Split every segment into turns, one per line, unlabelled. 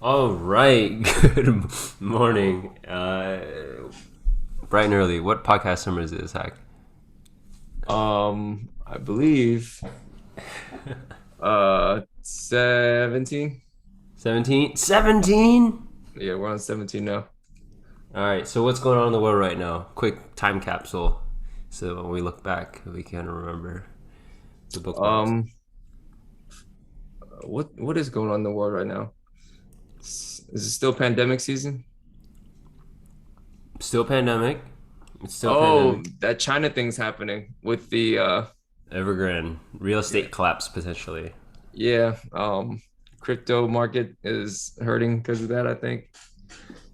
All right. Good morning. Bright and early. What podcast number is this, Hack?
I believe 17.
17? 17?
Yeah, we're on 17 now.
All right. So what's going on in the world right now? Quick time capsule. So when we look back, we can remember the bookmarks.
Um, what is going on in the world right now? Is it still pandemic season?
Still pandemic. It's still
Oh,
pandemic.
that China thing's happening with the
Evergrande. Real
yeah,
estate collapse potentially.
yeah, crypto market is hurting because of that, I think.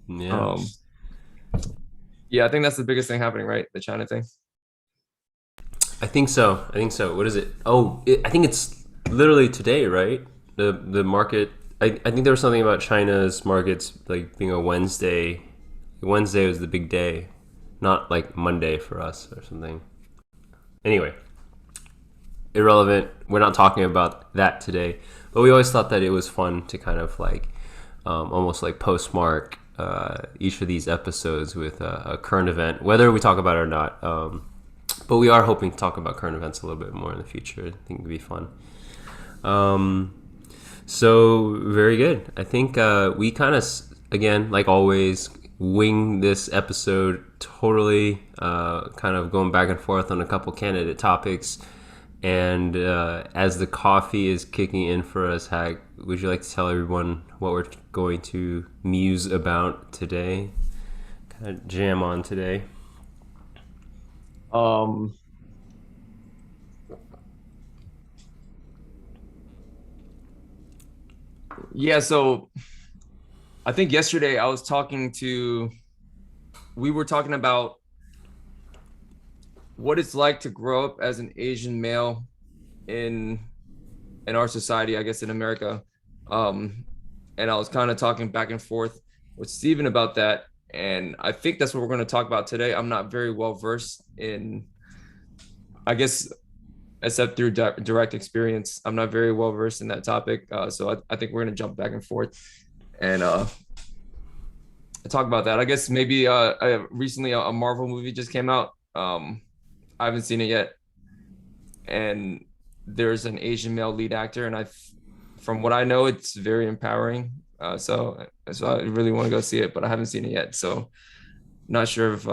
Yeah.
Um, yeah, I think that's the biggest thing happening, right? The China thing.
I think so. I think so. What is it? I think it's literally today, right? The market. I think there was something about China's markets like being a Wednesday. Wednesday was the big day, not like Monday for us or something. Anyway, irrelevant. We're not talking about that today. But we always thought that it was fun to kind of like almost like postmark each of these episodes with a current event, whether we talk about it or not. But we are hoping to talk about current events a little bit more in the future. I think it'd be fun. Um, so very good. I think we kind of, again, like always, wing this episode totally, kind of going back and forth on a couple candidate topics. And as the coffee is kicking in for us, Hag, would you like to tell everyone what we're going to muse about today? Kind of jam on today.
Um, yeah, so I think yesterday we were talking about what it's like to grow up as an Asian male in in our society, I guess in America. Um, and I was kind of talking back and forth with Steven about that. And I think that's what we're going to talk about today. I'm not very well versed in, I guess, except through direct experience. I'm not very well versed in that topic. So I think we're going to jump back and forth and talk about that. I guess maybe recently a Marvel movie just came out. I haven't seen it yet, and there's an Asian male lead actor, and from what I know, it's very empowering. So I really want to go see it, but I haven't seen it yet. So not sure if we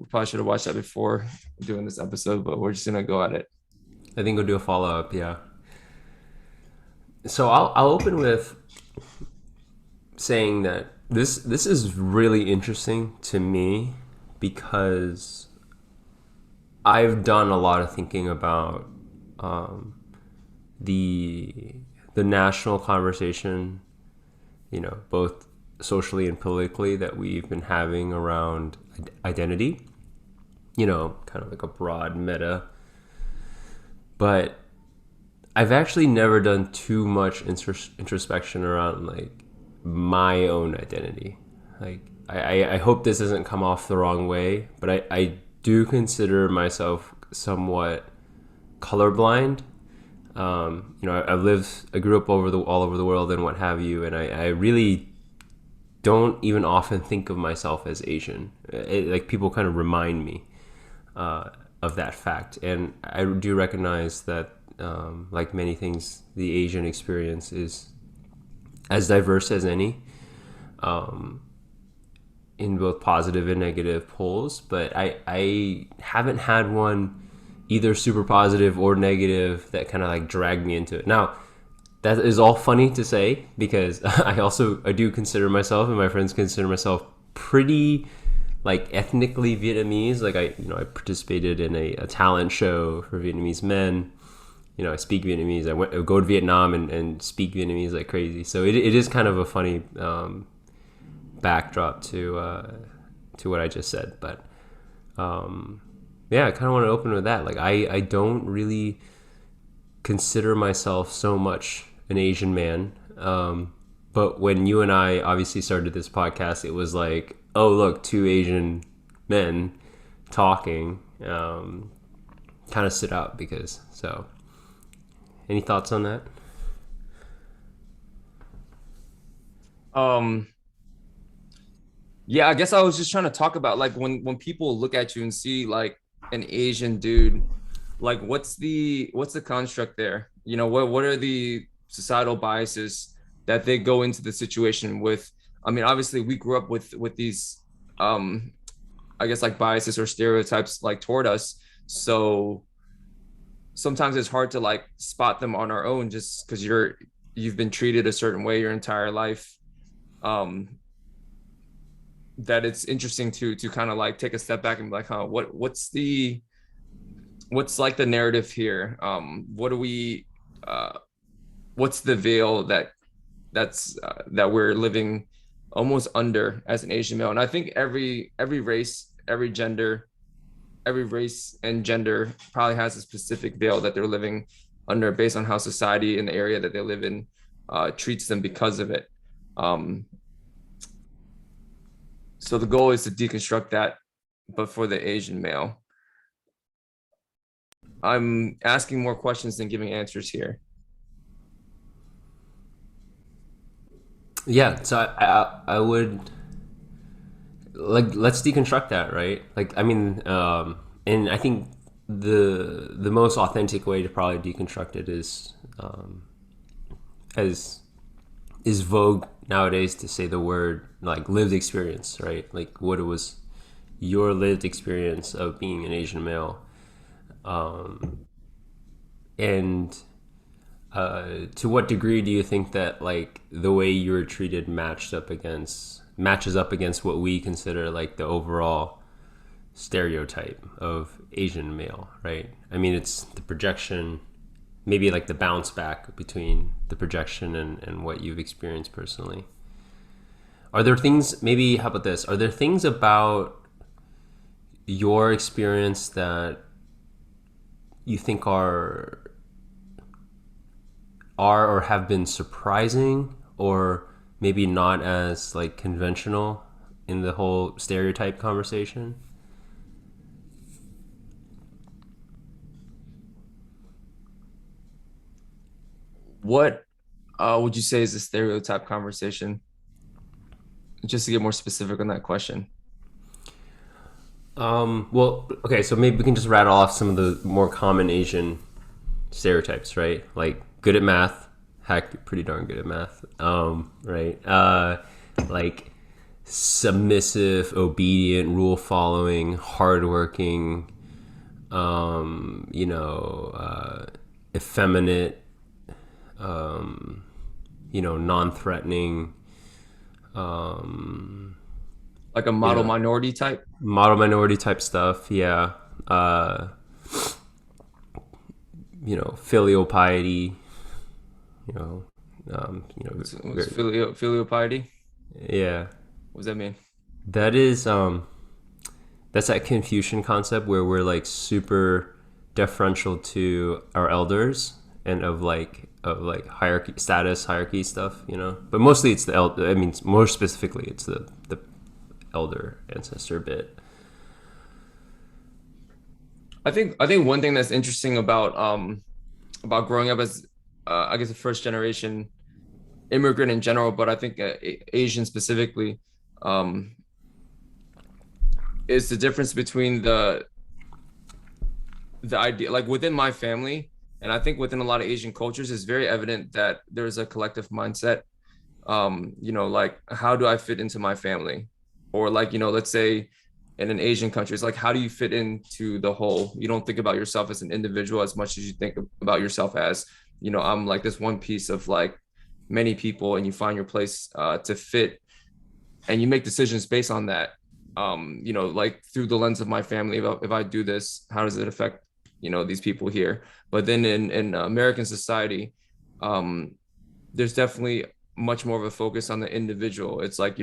probably should have watched that before doing this episode, but we're just gonna go at it.
I think we'll do a follow up. Yeah. So I'll open with saying that this is really interesting to me because I've done a lot of thinking about um, the the national conversation, both socially and politically that we've been having around identity. Kind of like a broad meta, but I've actually never done too much introspection around like my own identity. Like I hope this doesn't come off the wrong way, but I do consider myself somewhat colorblind. I grew up all over the world and what have you, and I really don't even often think of myself as Asian. Like people kind of remind me uh, of that fact, and I do recognize that, like many things, the Asian experience is as diverse as any, um, in both positive and negative poles. But I haven't had one either super positive or negative that kind of like dragged me into it. Now, that is all funny to say because I do consider myself and my friends consider myself pretty like ethnically Vietnamese. Like I participated in a talent show for Vietnamese men. I speak Vietnamese. I go to Vietnam and speak Vietnamese like crazy. So it is kind of a funny backdrop to what I just said. But yeah, I kind of want to open with that. Like I don't really consider myself so much an Asian man. But when you and I obviously started this podcast, it was like, oh look, two Asian men talking. Kind of stood out because so. Any thoughts on that?
Um, yeah, I guess I was just trying to talk about like when people look at you and see like an Asian dude, like what's the construct there? You know, what are the societal biases that they go into the situation with? I mean, obviously we grew up with these um I guess like biases or stereotypes like toward us. So sometimes it's hard to like spot them on our own just because you've been treated a certain way your entire life. Um, that it's interesting to kind of like take a step back and be like, huh, what's like the narrative here? What do we what's the veil that we're living almost under as an Asian male? And I think every race, every race and gender probably has a specific veil that they're living under based on how society in the area that they live in treats them because of it. Um, so the goal is to deconstruct that, but for the Asian male. I'm asking more questions than giving answers here.
Yeah, so I would like let's deconstruct that, right? Like I mean, and I think the most authentic way to probably deconstruct it is as is vogue nowadays to say the word like lived experience, right? Like what it was your lived experience of being an Asian male, and to what degree do you think that like the way you were treated matches up against what we consider like the overall stereotype of Asian male, right? I mean, it's the projection, maybe like the bounce back between the projection and what you've experienced personally. Are there things, maybe, how about this? Are there things about your experience that you think are or have been surprising or maybe not as like conventional in the whole stereotype conversation?
What would you say is a stereotype conversation? Just to get more specific on that question.
Well, okay, so maybe we can just rattle off some of the more common Asian stereotypes, right? Like good at math, heck, pretty darn good at math, right? Like submissive, obedient, rule following, hardworking, effeminate, non threatening,
Like a
you
model
know,
minority type.
model minority type stuff. Yeah. Filial piety. You know,
What's filial piety?
yeah.
What does that mean?
That is that's that Confucian concept where we're like super deferential to our elders and of like hierarchy status hierarchy stuff, but mostly it's the elder. I mean, more specifically it's the elder ancestor bit.
I think one thing that's interesting about growing up as I guess a first generation immigrant in general, but I think Asian specifically, um, is the difference between the idea like within my family, and I think within a lot of Asian cultures, it's very evident that there's a collective mindset. Like how do I fit into my family, or like let's say in an Asian country, it's like how do you fit into the whole? You don't think about yourself as an individual as much as you think about yourself as I'm like this one piece of like many people, and you find your place to fit, and you make decisions based on that. Like through the lens of my family, if I do this, how does it affect these people here? But then in American society, um, there's definitely much more of a focus on the individual. It's like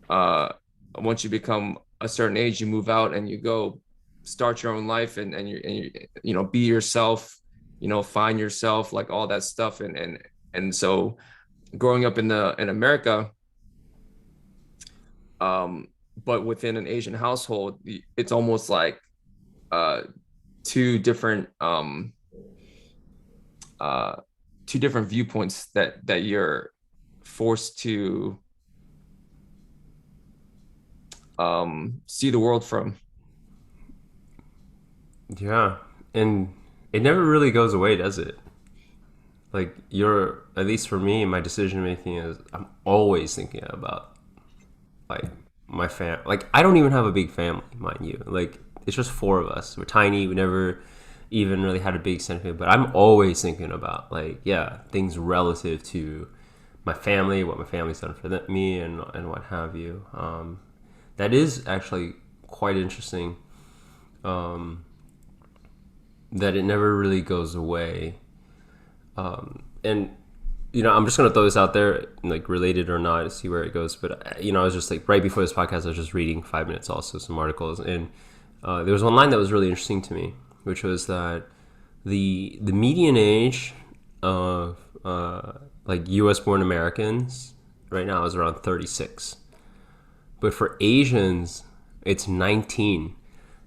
uh once you become a certain age, you move out and you go start your own life, and you be yourself, find yourself, like all that stuff. And so growing up in America, um but within an Asian household, it's almost like uh two different uh two different viewpoints that you're forced to see the world from.
Yeah, and it never really goes away, does it? Like you're, at least for me, my decision making is I'm always thinking about like my fam. Like I don't even have a big family, mind you. Like it's just four of us. We're tiny. We never even really had a big extended. But I'm always thinking about like yeah things relative to my family, what my family's done for me, and what have you. That is actually quite interesting. Um, that it never really goes away. And you know, I'm just gonna throw this out there, like related or not, to see where it goes. But you know, I was just like right before this podcast, I was just reading 5 minutes, also some articles, and there was one line that was really interesting to me, which was that the median age of like U.S. born Americans right now is around 36, but for Asians, it's 19,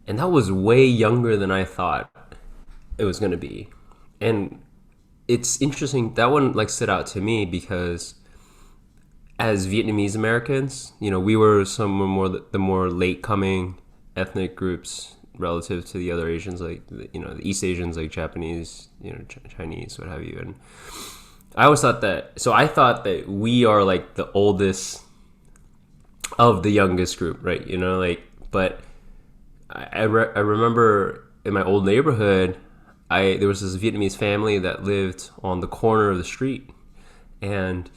and that was way younger than I thought it was gonna be, and it's interesting that one like stood out to me because as Vietnamese Americans, you know, we were some more the more late coming ethnic groups relative to the other Asians, like you know the East Asians, like Japanese, you know, Chinese, what have you. And I always thought that. So I thought that we are like the oldest of the youngest group, right? You know, like, but I remember in my old neighborhood, there was this Vietnamese family that lived on the corner of the street, and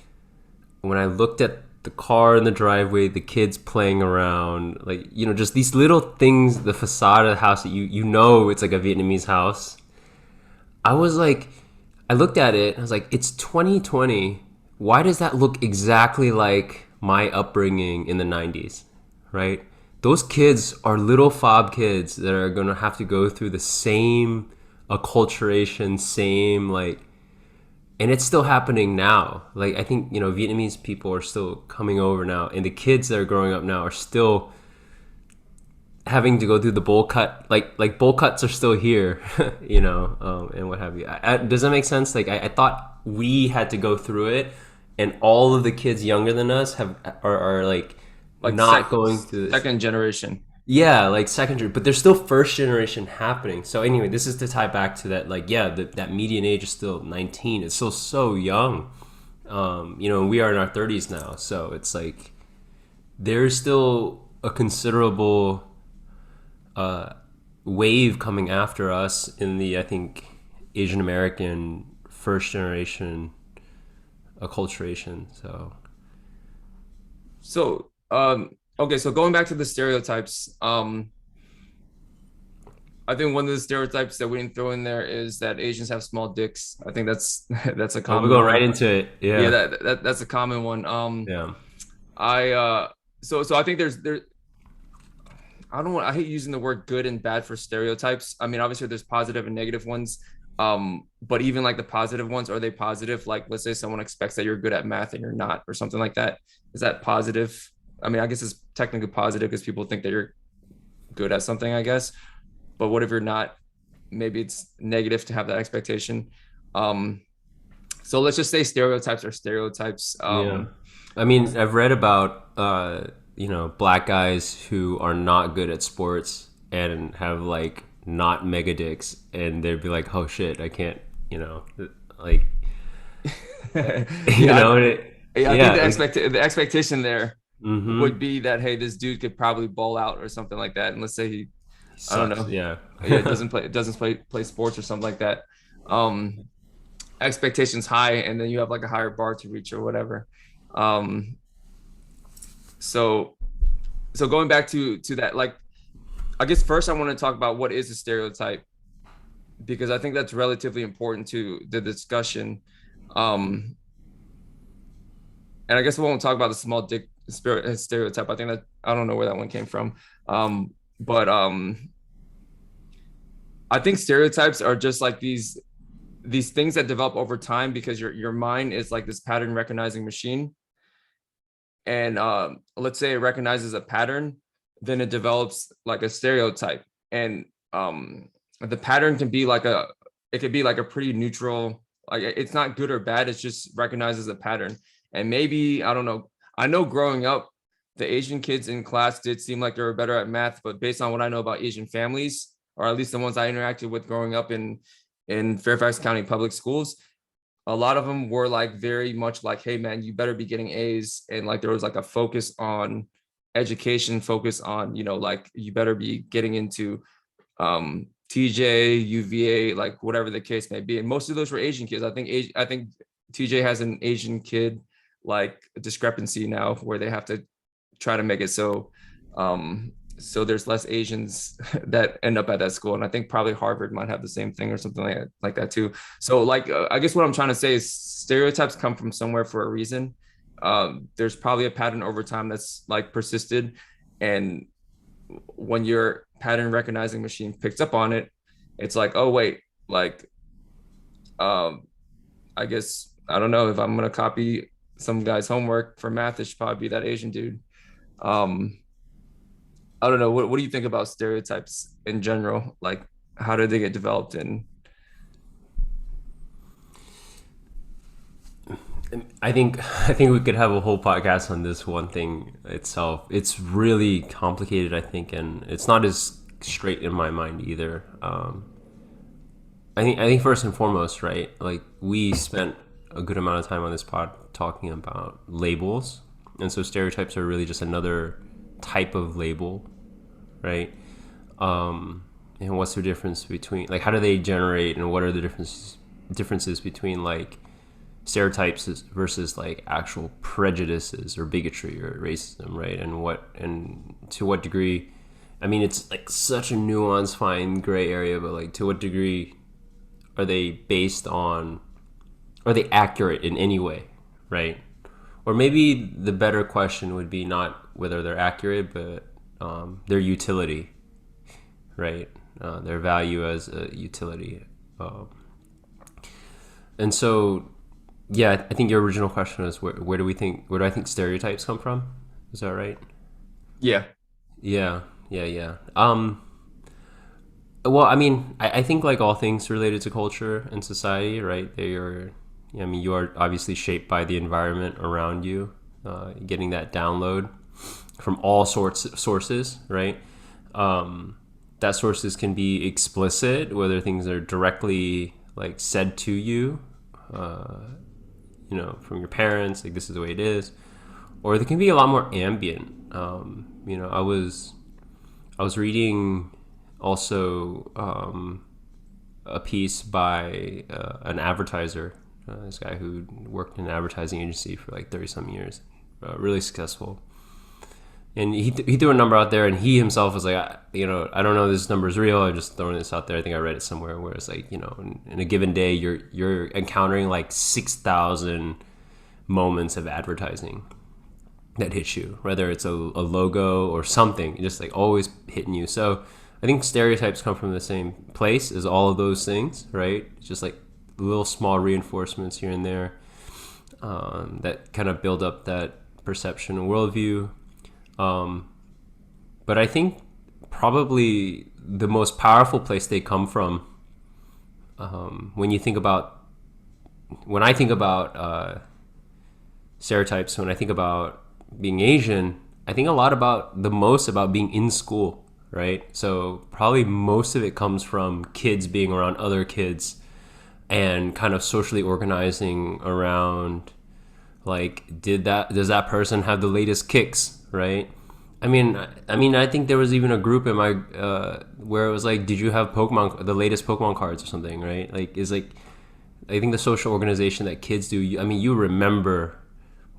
when I looked at the car in the driveway, the kids playing around, like you know, just these little things, the facade of the house that you know it's like a Vietnamese house. I was like, I looked at it, and I was like, it's 2020. Why does that look exactly like my upbringing in the 90s, right? Those kids are little fob kids that are gonna have to go through the same acculturation, same like, and it's still happening now. Like I think you know Vietnamese people are still coming over now, and the kids that are growing up now are still having to go through the bowl cut. Like bowl cuts are still here, you know, and what have you. Does that make sense? Like I thought we had to go through it, and all of the kids younger than us are like
Like
not going through this.
second generation.
Yeah, like secondary, but there's still first generation happening. So anyway, this is to tie back to that. Like, yeah, that median age is still 19. It's still so young. You know, we are in our 30s now, so it's like there's still a considerable wave coming after us in the I think Asian American first generation acculturation. So
So, okay, so going back to the stereotypes, I think one of the stereotypes that we didn't throw in there is that Asians have small dicks. I think that's that's a
oh, we're
common
going right
one.
into it.
Yeah,
Yeah,
that's a common one.
yeah.
I so I think there I don't want I hate using the word good and bad for stereotypes. I mean, obviously there's positive and negative ones. But even like the positive ones, are they positive? Like let's say someone expects that you're good at math and you're not, or something like that. Is that positive? I mean, I guess it's technically positive because people think that you're good at something, I guess. But what if you're not? Maybe it's negative to have that expectation. Um, so let's just say stereotypes are stereotypes.
Yeah. I mean, I've read about you know, black guys who are not good at sports and have like not mega dicks and they'd be like, "Oh shit, I can't," you know, like you
Yeah,
know,
yeah, I think
yeah, like
the expectation there would
mhm.
be that hey, this dude could probably ball out or something like that. And let's say he,
He
I don't
sucks.
know,
Yeah.
yeah, doesn't play sports or something like that. Um, Expectations high, and then you have like a higher bar to reach or whatever. Um, so so going back to that, like I guess first I want to talk about what is a stereotype because I think that's relatively important to the discussion. Um, and I guess we won't talk about the small dick stereotype. I think that I don't know where that one came from. But I think stereotypes are just like these things that develop over time because your mind is like this pattern recognizing machine. And let's say it recognizes a pattern, then it develops like a stereotype. And the pattern can be like it could be like a pretty neutral, like it's not good or bad, it's just recognizes a pattern. And maybe, I don't know. I know growing up, the Asian kids in class did seem like they were better at math, but based on what I know about Asian families, or at least the ones I interacted with growing up in Fairfax County public schools, a lot of them were like very much like, hey man, you better be getting A's. And like there was like a focus on education, focus on, like you better be getting into TJ, UVA, like whatever the case may be. And most of those were Asian kids. I think TJ has an Asian kid like discrepancy now where they have to try to make it so there's less Asians that end up at that school. And I think probably Harvard might have the same thing or something like that too. So like I guess what I'm trying to say is stereotypes come from somewhere for a reason. There's probably a pattern over time that's like persisted, and when your pattern recognizing machine picks up on it, it's like, oh wait, like um I guess I don't know if I'm gonna copy some guy's homework for math, it should probably be that Asian dude. Um, I don't know. What do you think about stereotypes in general? Like, how did they get developed? And
I think we could have a whole podcast on this one thing itself. It's really complicated, I think, and it's not as straight in my mind either. I think first and foremost, right? Like we spent a good amount of time on this pod talking about labels, and so stereotypes are really just another type of label, right? And what's the difference between like how do they generate, and what are the differences between like stereotypes versus like actual prejudices or bigotry or racism, right? And to what degree? I mean, it's like such a nuanced, fine gray area, but like to what degree are they based on? Are they accurate in any way, right? Or maybe the better question would be not whether they're accurate, but their utility, right? Their value as a utility. And so, yeah, I think your original question was where do I think stereotypes come from? Is that right?
yeah,
Yeah, yeah, yeah. Well, I mean, I think like all things related to culture and society, right? They are, I mean, you are obviously shaped by the environment around you, getting that download from all sorts of sources, right? That sources can be explicit, whether things are directly like said to you, from your parents, like this is the way it is, or they can be a lot more ambient. I was reading also a piece by an advertiser, this guy who worked in an advertising agency for like 30 some years, really successful. And he threw a number out there, and he himself was like, I don't know if this number is real. I'm just throwing this out there. I think I read it somewhere where it's like, in a given day, you're encountering like 6,000 moments of advertising that hit you, whether it's a logo or something, just like always hitting you. So I think stereotypes come from the same place as all of those things, right? It's just like little small reinforcements here and there that kind of build up that perception and worldview. But I think probably the most powerful place they come from, when I think about stereotypes, when I think about being Asian, I think a lot about being in school, right? So probably most of it comes from kids being around other kids and kind of socially organizing around like, does that person have the latest kicks, right? I mean, I think there was even a group in my where it was like, did you have the latest Pokemon cards or something, right? Like, is like, I think the social organization that kids do. I mean, you remember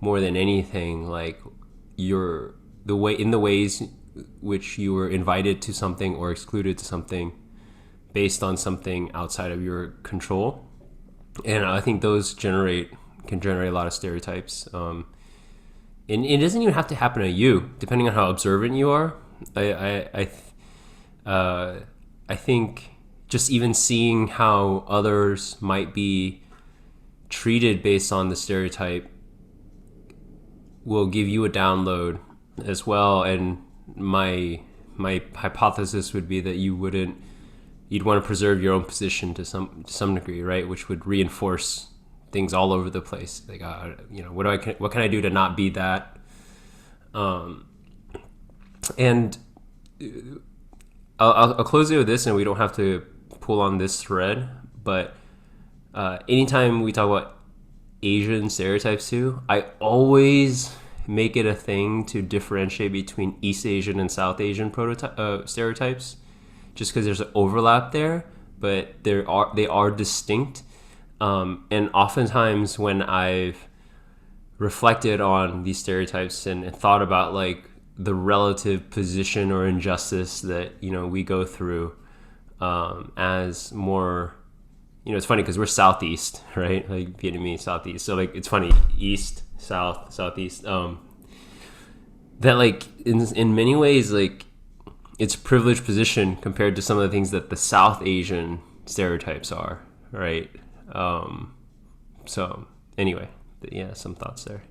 more than anything, like the ways which you were invited to something or excluded to something based on something outside of your control, and I think those can generate a lot of stereotypes. And it doesn't even have to happen to you, depending on how observant you are. I think just even seeing how others might be treated based on the stereotype will give you a download as well. And my hypothesis would be that you'd want to preserve your own position to some degree, right? Which would reinforce things all over the place. Like, what can I do to not be that? And I'll close it with this, and we don't have to pull on this thread. But anytime we talk about Asian stereotypes too, I always make it a thing to differentiate between East Asian and South Asian stereotypes, just because there's an overlap there, but they are distinct. And oftentimes when I've reflected on these stereotypes and thought about like the relative position or injustice that we go through as more, it's funny because we're southeast, right? Like Vietnamese southeast, so like it's funny, east, south, southeast, that like in many ways, like it's a privileged position compared to some of the things that the South Asian stereotypes are, right? So anyway, yeah, some thoughts there.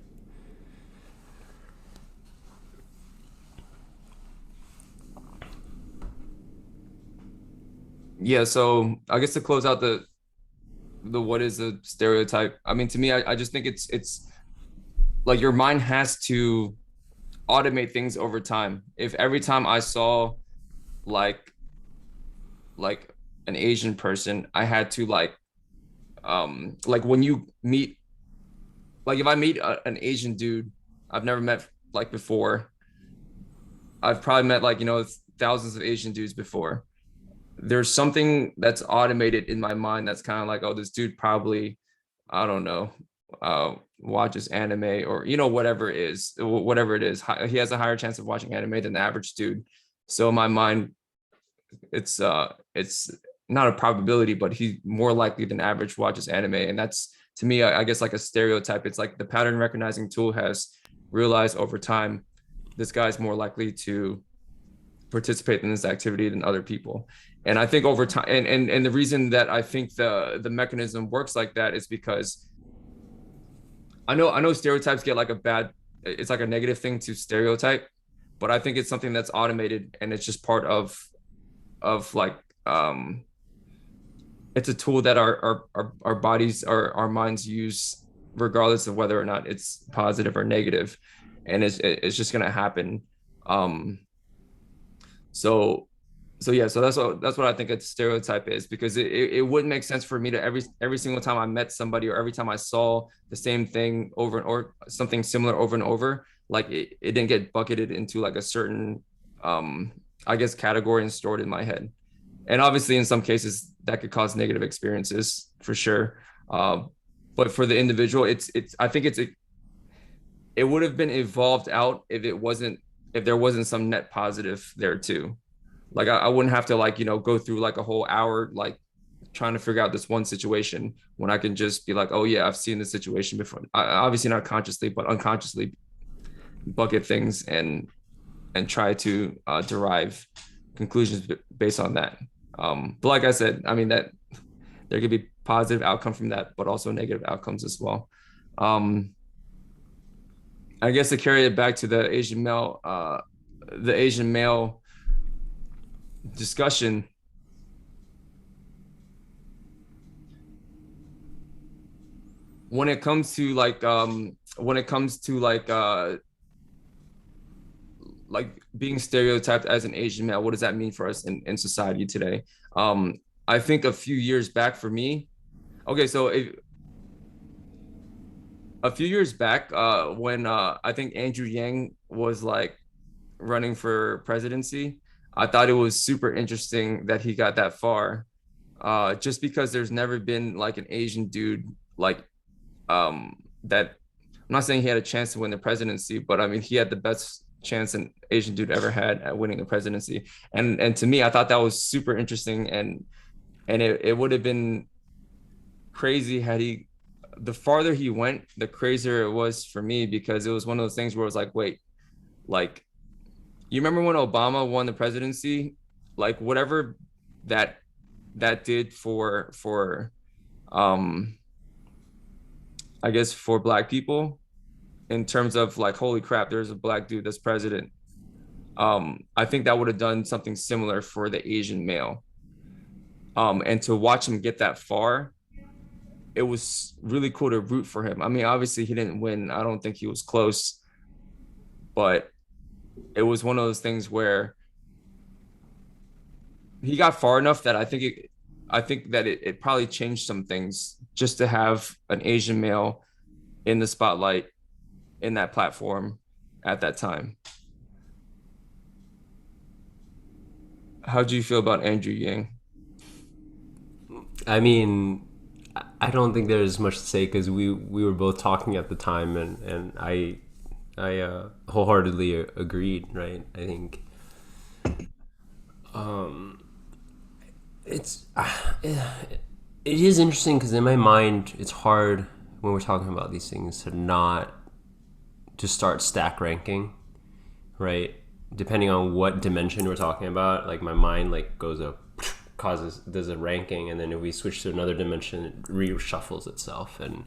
Yeah, so I guess to close out the what is a stereotype? I mean, to me, I just think it's like your mind has to automate things over time. If every time I saw like like an Asian person, I had to like when you meet, like if I meet an Asian dude I've never met like before, I've probably met like thousands of Asian dudes before. There's something that's automated in my mind that's kind of like, oh, this dude probably, I don't know, watches anime, or whatever it is. He has a higher chance of watching anime than the average dude. So in my mind, it's not a probability, but he's more likely than average watches anime, and that's, to me, I guess, like a stereotype. It's like the pattern recognizing tool has realized over time this guy's more likely to participate in this activity than other people. And I think over time, and the reason that I think the mechanism works like that is because I know stereotypes get like a bad, it's like a negative thing to stereotype, but I think it's something that's automated, and it's just part of like it's a tool that our bodies, our minds use regardless of whether or not it's positive or negative, and it's just gonna happen. um so yeah, so that's what I think a stereotype is, because it wouldn't make sense for me to every single time I met somebody, or every time I saw the same thing over and or something similar over and over, like it didn't get bucketed into like a certain I guess category and stored in my head. And obviously in some cases that could cause negative experiences for sure. But for the individual, it's I think it would have been evolved out if there wasn't some net positive there too. Like I wouldn't have to like go through like a whole hour like trying to figure out this one situation, when I can just be like, oh yeah, I've seen this situation before. Obviously not consciously, but unconsciously bucket things and try to derive conclusions based on that. But like I said, I mean that there could be positive outcome from that, but also negative outcomes as well. Um, I guess to carry it back to the Asian male discussion, when it comes to like being stereotyped as an Asian male, what does that mean for us in society today? I think a few years back for me, okay, so a few years back, when I think Andrew Yang was like running for presidency, I thought it was super interesting that he got that far. Just because there's never been like an Asian dude like that. I'm not saying he had a chance to win the presidency, but I mean he had the best chance an Asian dude ever had at winning the presidency. And to me, I thought that was super interesting, and it would have been crazy had he, the farther he went, the crazier it was for me, because it was one of those things where it was like, wait, like you remember when Obama won the presidency, like whatever that that did for um I guess for black people, in terms of like, holy crap, there's a black dude that's president. I think that would have done something similar for the Asian male. And to watch him get that far, it was really cool to root for him. I mean, obviously he didn't win. I don't think he was close, but it was one of those things where he got far enough that I think that it probably changed some things just to have an Asian male in the spotlight in that platform at that time. How do you feel about Andrew Yang?
I mean, I don't think there's much to say because we were both talking at the time, and I wholeheartedly agreed. Right? I think it's it is interesting because in my mind it's hard when we're talking about these things to not to start stack ranking, right? Depending on what dimension we're talking about, like my mind like goes up, causes does a ranking, and then if we switch to another dimension, it reshuffles itself. And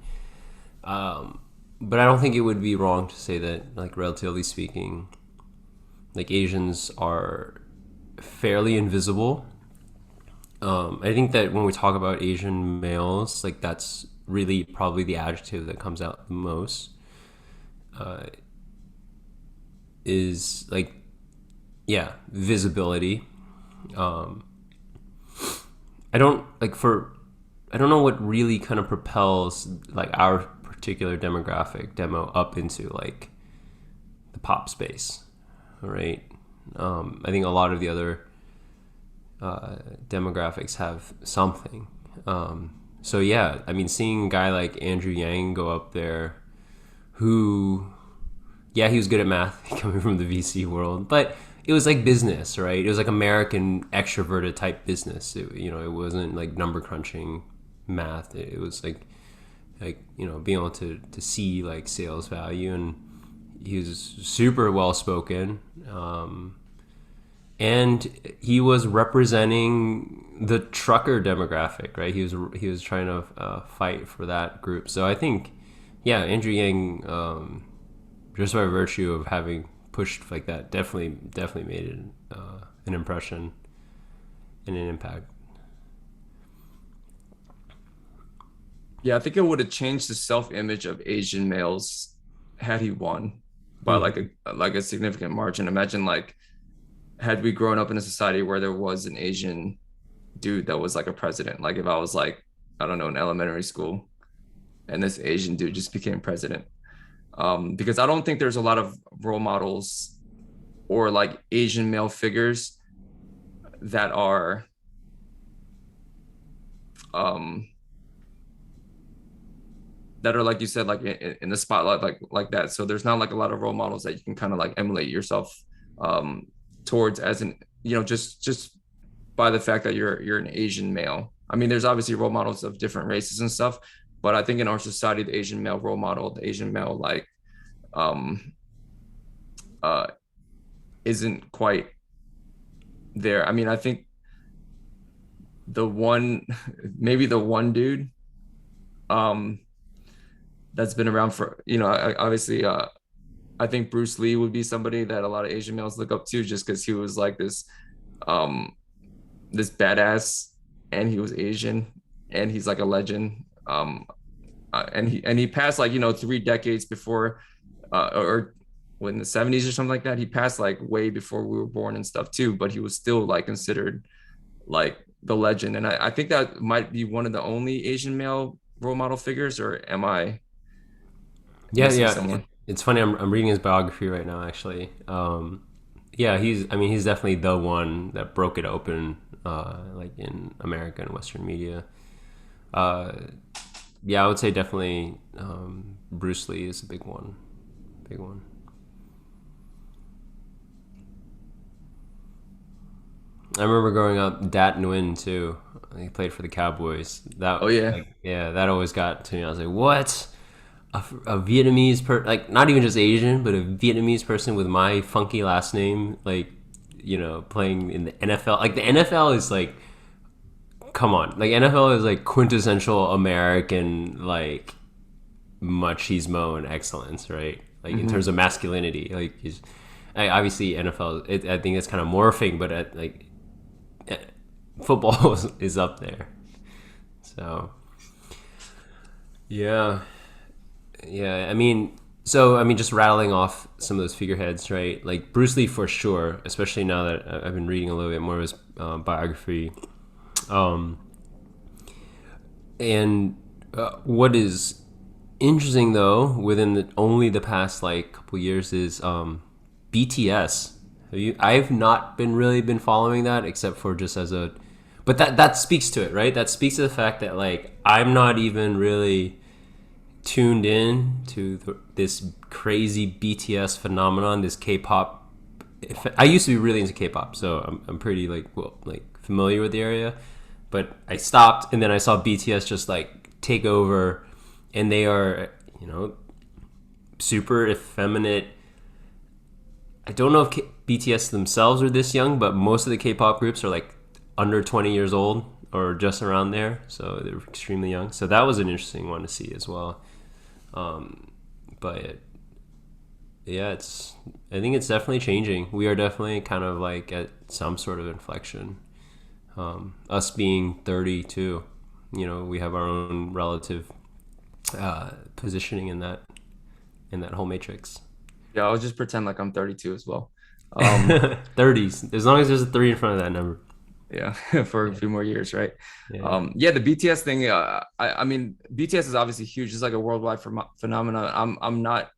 but I don't think it would be wrong to say that, like relatively speaking, like Asians are fairly invisible. I think that when we talk about Asian males, like that's really probably the adjective that comes out the most. Is like, yeah, visibility. I don't like for I don't know what really kind of propels like our particular demographic demo up into like the pop space, right? I think a lot of the other demographics have something. So yeah, I mean, seeing a guy like Andrew Yang go up there, who, yeah, he was good at math coming from the VC world, but it was like business, right? It was like American extroverted type business. It wasn't like number crunching math. It was like being able to see like sales value, and he was super well spoken. And he was representing the trucker demographic, right? He was trying to fight for that group. So I think, yeah, Andrew Yang, just by virtue of having pushed like that, definitely made it, an impression and an impact.
Yeah, I think it would have changed the self-image of Asian males had he won by
Hmm.
like a significant margin. Imagine like had we grown up in a society where there was an Asian dude that was like a president. Like if I was like, I don't know, in elementary school and this Asian dude just became president. Because I don't think there's a lot of role models or like Asian male figures that are um like you said, like in the spotlight, like that. So there's not like a lot of role models that you can kind of like emulate yourself um towards as an just by the fact that you're an Asian male. I mean, there's obviously role models of different races and stuff, but I think in our society, the Asian male role model, the Asian male like um uh isn't quite there. I mean, I think the one maybe the one dude um that's been around for obviously I think Bruce Lee would be somebody that a lot of Asian males look up to just because he was like um this badass and he was Asian and he's like a legend. And he passed like 3 decades before or in the 70s or something like that. He passed like way before we were born and stuff too, but he was still like considered like the legend. And I think that might be one of the only Asian male role model figures, or am I
Yeah,
missing
yeah.
someone?
It's funny. I'm reading his biography right now, actually. Yeah, he's definitely the one that broke it open, like in America and Western media. Uh, yeah, I would say definitely, Bruce Lee is a big one. Big one. I remember growing up, Dat Nguyen too. He played for the Cowboys.
Oh
That,
yeah.
like, yeah, that always got to me. I was like, what? A Vietnamese like not even just Asian, but a Vietnamese person with my funky last name, like, playing in the NFL. Like the NFL is like, come on, like NFL is like quintessential American, like machismo and excellence, right? Like in terms
Mm-hmm.
of masculinity, like obviously NFL, I think it's kind of morphing, but like football is up there. So Yeah, yeah. I mean, so I mean, just rattling off some of those figureheads, right? Like Bruce Lee for sure. Especially now that I've been reading a little bit more of his biography. Um, and what is interesting though, within only the past like couple years, is BTS. I've not been really been following that except for just as a, but that speaks to it, right? That speaks to the fact that like I'm not even really tuned in to this crazy BTS phenomenon, this K-pop. I used to be really into K-pop, so I'm pretty like well like familiar with the area, but I stopped and then I saw BTS just like take over, and they are super effeminate. I don't know if BTS themselves are this young, but most of the K-pop groups are like under 20 years old or just around there, so they're extremely young. So that was an interesting one to see as well. But yeah, it's I think it's definitely changing. We are definitely kind of like at some sort of inflection. Us being 32, we have our own relative positioning in that whole matrix.
Yeah, I'll just pretend like I'm 32 as well. Um,
30s, as long as there's a three in front of that number.
yeah, for a
Yeah,
few more years, right?
yeah.
Yeah, the BTS thing. I mean, BTS is obviously huge. It's like a worldwide phenomenon. I'm not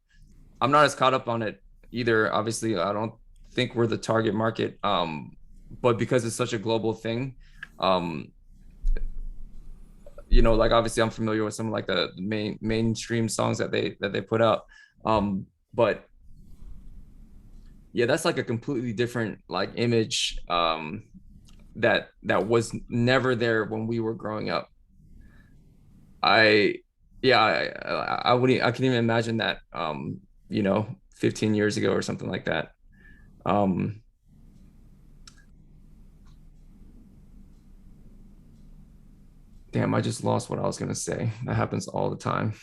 as caught up on it either. Obviously, I don't think we're the target market. But because it's such a global thing, um, like obviously I'm familiar with some like the mainstream songs that they put out. But yeah, that's like a completely different like image that was never there when we were growing up. I yeah, I wouldn't I can even imagine that 15 years ago or something like that. Um Damn, I just lost what I was gonna say. That happens all the time.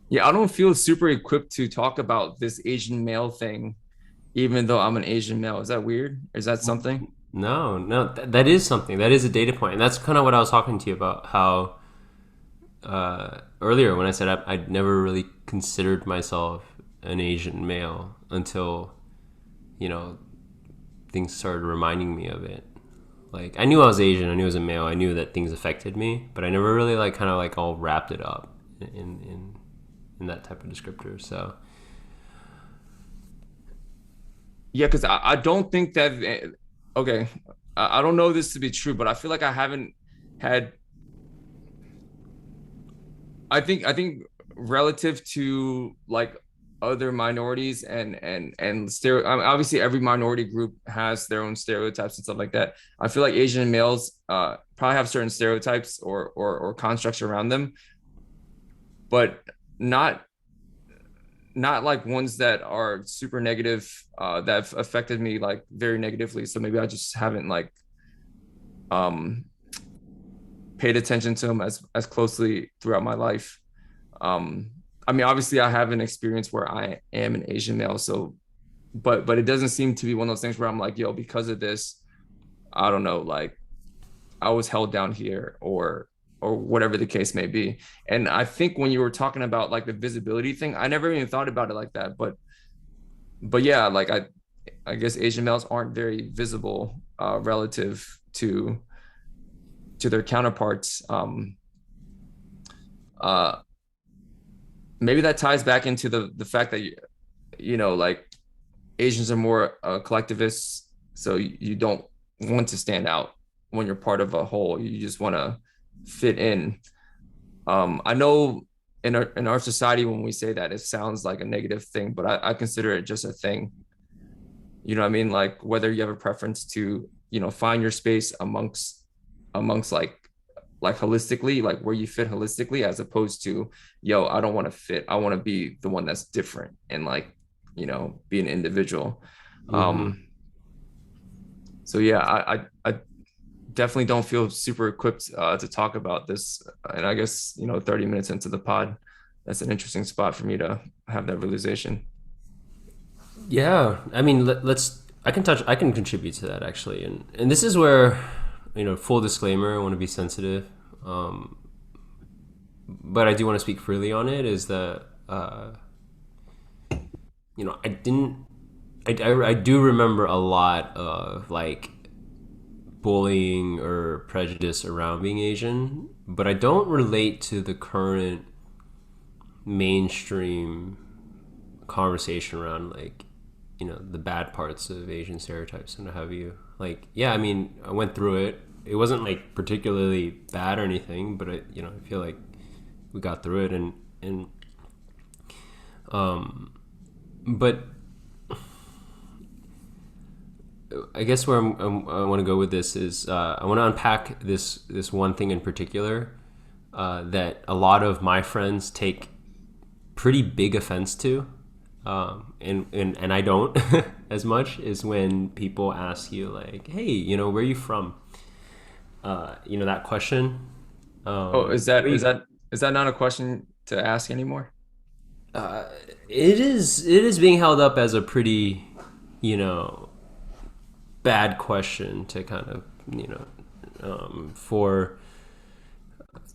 Yeah, I don't feel super equipped to talk about this Asian male thing, even though I'm an Asian male. Is that weird? Is that something?
No, no, that is something. That is a data point, and that's kind of what I was talking to you about. How earlier when I said I'd never really considered myself an Asian male until you know things started reminding me of it. Like I knew I was Asian, I knew I was a male, I knew that things affected me, but I never really like kind of like all wrapped it up in that type of descriptor. So
Yeah, because I don't think that. Okay, I don't know this to be true, but I feel like I haven't had. I think relative to like other minorities and I mean, obviously every minority group has their own stereotypes and stuff like that. I feel like Asian males probably have certain stereotypes or constructs around them, but not not like ones that are super negative that have affected me like very negatively. So maybe I just haven't like um paid attention to them as closely throughout my life. Um, I mean, obviously, I have an experience where I am an Asian male, so but it doesn't seem to be one of those things where I'm like, yo, because of this, I don't know, like I was held down here or whatever the case may be. And I think when you were talking about like the visibility thing, I never even thought about it like that. But yeah, like I guess Asian males aren't very visible relative to their counterparts. Uh, Maybe that ties back into the fact that like Asians are more collectivists, so you don't want to stand out when you're part of a whole. You just want to fit in. I know in our society when we say that it sounds like a negative thing, but I consider it just a thing. You know what I mean? Like whether you have a preference to find your space amongst like holistically, like where you fit holistically, as opposed to, yo, I don't want to fit. I want to be the one that's different and like, be an individual.
mm-hmm.
Um, so yeah, I definitely don't feel super equipped to talk about this. And I guess, 30 minutes into the pod, that's an interesting spot for me to have that realization.
Yeah, I mean, let's. I can contribute to that actually, and this is where, full disclaimer, I want to be sensitive. Um, but I do want to speak freely on it. Is that I didn't. I do remember a lot of like bullying or prejudice around being Asian, but I don't relate to the current mainstream conversation around like the bad parts of Asian stereotypes and what have you. Like, yeah, I mean, I went through it. It wasn't like particularly bad or anything, but I feel like we got through it, and but I guess where I want to go with this is I want to unpack this one thing in particular that a lot of my friends take pretty big offense to, and I don't as much, is when people ask you like, "Hey, where are you from?" That question.
Oh,
Um, where you,
is that not a question to ask anymore?
it is being held up as a pretty, you know, bad question to kind of, for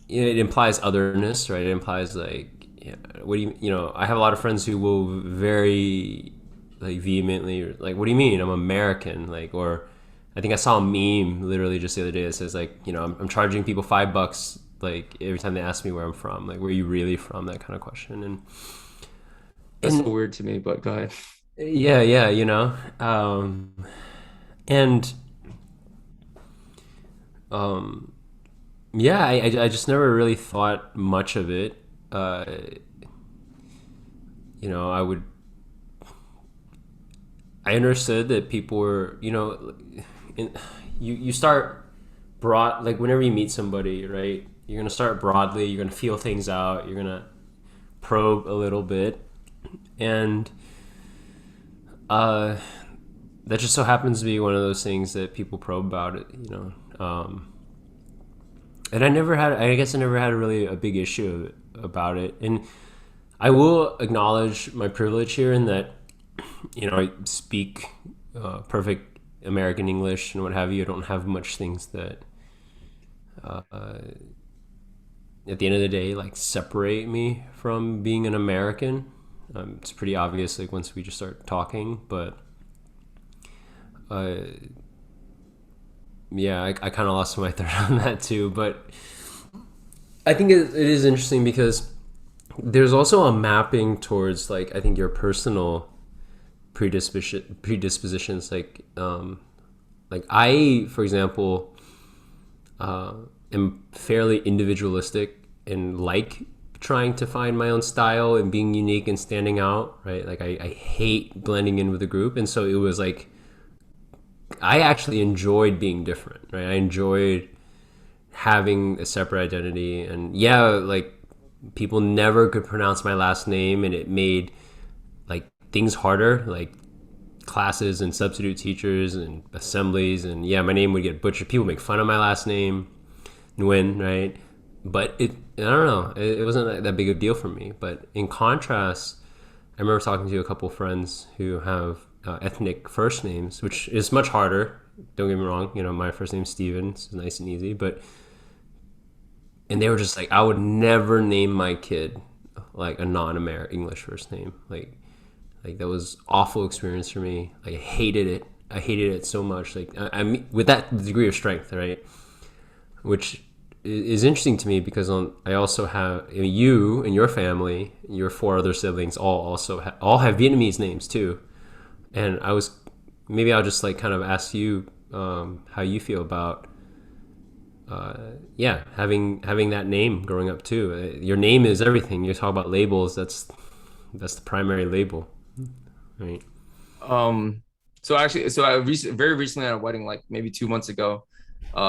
it implies otherness, right? It implies like, yeah, what do I have a lot of friends who will very like vehemently like, what do you mean I'm American? Like, or I think I saw a meme literally just the other day that says like, I'm charging people $5 like every time they ask me where I'm from, like where are you really from, that kind of question. and
That's so
and
weird to me, but go ahead.
yeah, yeah, and yeah, I just never really thought much of it. uh I would, I understood that people were, in, you start broad, like whenever you meet somebody, right? You're gonna start broadly. You're gonna feel things out. You're gonna probe a little bit, and uh, that just so happens to be one of those things that people probe about it. And I guess I never had really a big issue about it, and I will acknowledge my privilege here in that I speak perfect American English and what have you. I don't have much things that, at the end of the day, like separate me from being an American. It's pretty obvious, like once we just start talking. But uh, yeah, I kind of lost my thread on that too. But I think it is interesting because there's also a mapping towards like I think your personal predispositions, like I, for example, am fairly individualistic and like trying to find my own style and being unique and standing out, right? Like I hate blending in with a group, and so it was like I actually enjoyed being different, right? I enjoyed having a separate identity, and yeah, like people never could pronounce my last name, and it made like things harder, like classes and substitute teachers and assemblies, and yeah, my name would get butchered. People make fun of my last name, Nguyen, right? But I don't know, it wasn't that big of a deal for me. But in contrast, I remember talking to a couple friends who have ethnic first names, which is much harder. Don't get me wrong, my first name's Steven, so it's nice and easy. And they were just like, I would never name my kid like a non-American English first name. Like that was awful experience for me. Like I hated it. I hated it so much. Like I mean, with that degree of strength, right? Which is interesting to me because I also have you and your family, your four other siblings, all have Vietnamese names too. And I was, maybe I'll just like kind of ask you how you feel about yeah, having that name growing up too. Your name is everything. You talk about labels. That's the primary label, right?
Um, so actually, very recently at a wedding, like maybe 2 months ago,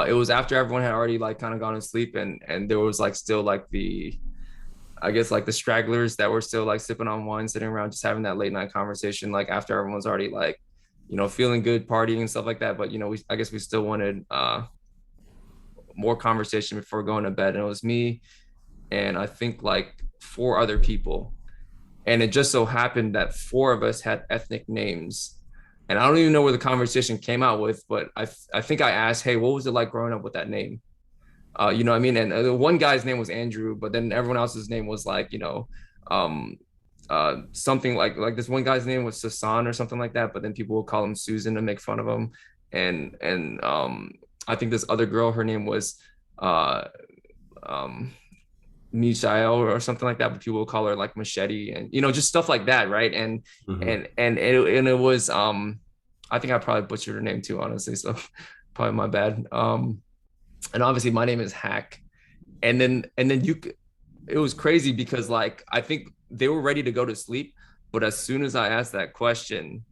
it was after everyone had already like kind of gone to sleep, and there was like still like I guess like the stragglers that were still like sipping on wine, sitting around, just having that late night conversation, like after everyone's already like, feeling good, partying and stuff like that. But I guess we still wanted more conversation before going to bed, and it was me and I think like four other people. And it just so happened that four of us had ethnic names. And I don't even know where the conversation came out with, but I think I asked, hey, what was it like growing up with that name? You know what I mean? And the one guy's name was Andrew, but then everyone else's name was like, um, something like this one guy's name was Sasan or something like that. But then people would call him Susan to make fun of him. And I think this other girl, her name was uh, um, Misael or something like that, but people will call her like Machete and just stuff like that, right? And
Hmm.
and and it was I think I probably butchered her name too, honestly. So probably my bad. And obviously my name is Hack. And then it was crazy because like I think they were ready to go to sleep, but as soon as I asked that question,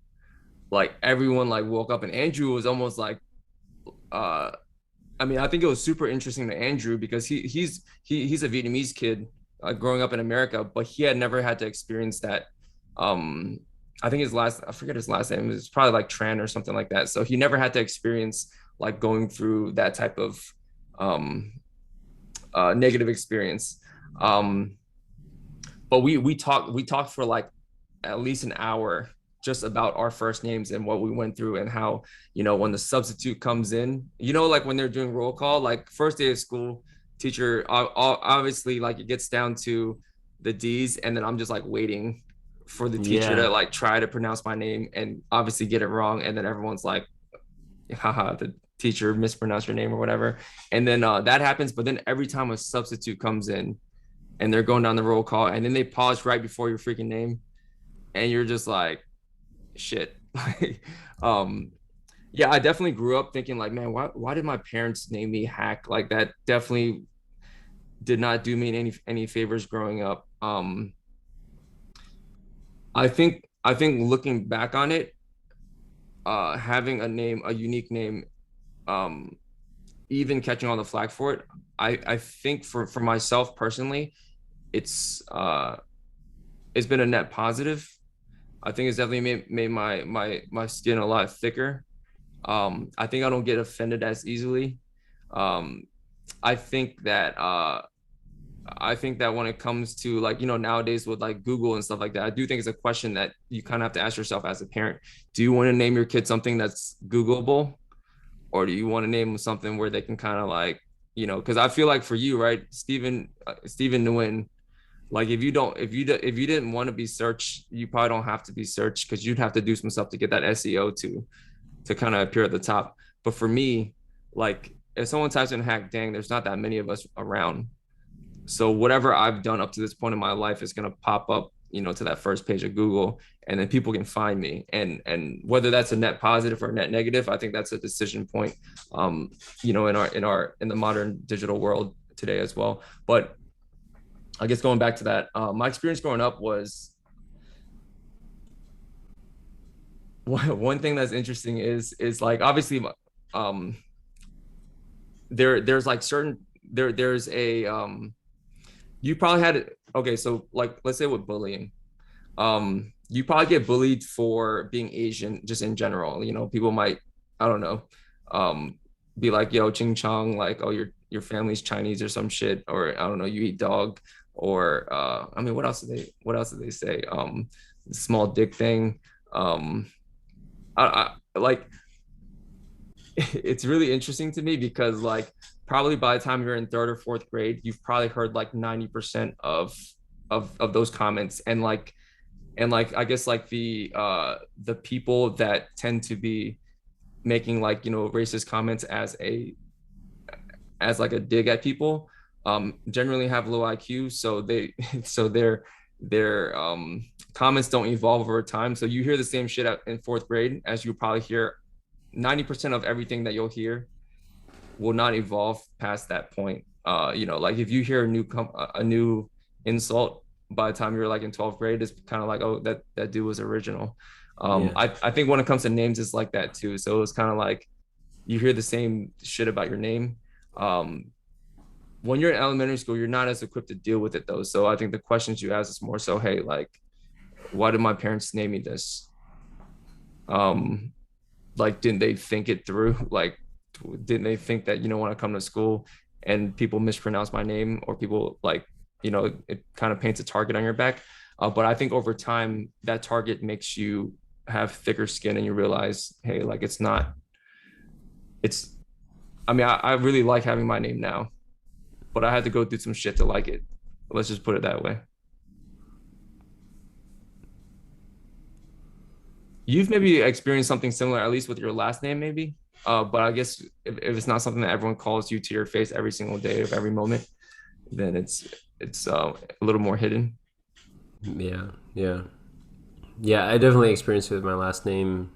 like everyone like woke up and Andrew was almost like uh I mean, I think it was super interesting to Andrew because he's a Vietnamese kid growing up in America, but he had never had to experience that. Um, I think I forget his last name. It's probably like Tran or something like that. So he never had to experience like going through that type of um, negative experience. Um, but we talked for like at least an hour just about our first names and what we went through and how when the substitute comes in, like when they're doing roll call, like first day of school, teacher obviously like it gets down to the D's, and then I'm just like waiting for the teacher to
Yeah.
like try to pronounce my name and obviously get it wrong, and then everyone's like, haha, the teacher mispronounced your name or whatever. And then that happens, but then every time a substitute comes in and they're going down the roll call and then they pause right before your freaking name, and you're just like, shit. um, yeah, I definitely grew up thinking like, man, why did my parents name me Hack? Like that definitely did not do me any favors growing up. I think looking back on it, having a unique name, um, even catching on the flag for it, I think for myself personally, it's it's been a net positive. I think it's definitely made my skin a lot thicker. I think I don't get offended as easily. Um, I think that when it comes to like nowadays with like Google and stuff like that, I do think it's a question that you kind of have to ask yourself as a parent. Do you want to name your kid something that's Googleable, or do you want to name them something where they can kind of like because I feel like for you, right, Stephen Nguyen, like if you didn't want to be searched, you probably don't have to be searched because you'd have to do some stuff to get that SEO to kind of appear at the top. But for me, like if someone types in Hack, dang, there's not that many of us around. So whatever I've done up to this point in my life is gonna pop up, to that first page of Google, and then people can find me. And whether that's a net positive or a net negative, I think that's a decision point, in the modern digital world today as well. But I guess going back to that, my experience growing up was one thing that's interesting is like obviously um there's like certain there's a you probably had it. Okay, so like let's say with bullying, you probably get bullied for being Asian just in general. People might, I don't know, um be like, yo, ching chong, like, oh, your family's Chinese or some shit, or I don't know, you eat dog, or I mean, what else did they say? Small dick thing. um I like it's really interesting to me because like probably by the time you're in third or fourth grade, you've probably heard like 90% of those comments. And like I guess like the people that tend to be making like racist comments as like a dig at people generally have low IQ, so they so their comments don't evolve over time. So you hear the same shit in fourth grade as you probably hear 90% of everything that you'll hear will not evolve past that point. Like if you hear a new insult by the time you're like in 12th grade, it's kind of like, oh, that dude was original.
Yeah.
I think when it comes to names, it's like that too. So it's kind of like you hear the same shit about your name. Um, when you're in elementary school, you're not as equipped to deal with it though. So I think the questions you ask is more so, hey, like, why did my parents name me this? Um, like didn't they think it through? Like didn't they think that when I come to school and people mispronounce my name, or people like it kind of paints a target on your back. But I think over time that target makes you have thicker skin, and you realize, hey, like it's not, it's, I mean, I really like having my name now. but I had to go through some shit to like it. Let's just put it that way. You've maybe experienced something similar, at least with your last name, maybe. But I guess if it's not something that everyone calls you to your face every single day of every moment, then it's a little more hidden.
Yeah, yeah, yeah. I definitely experienced it with my last name.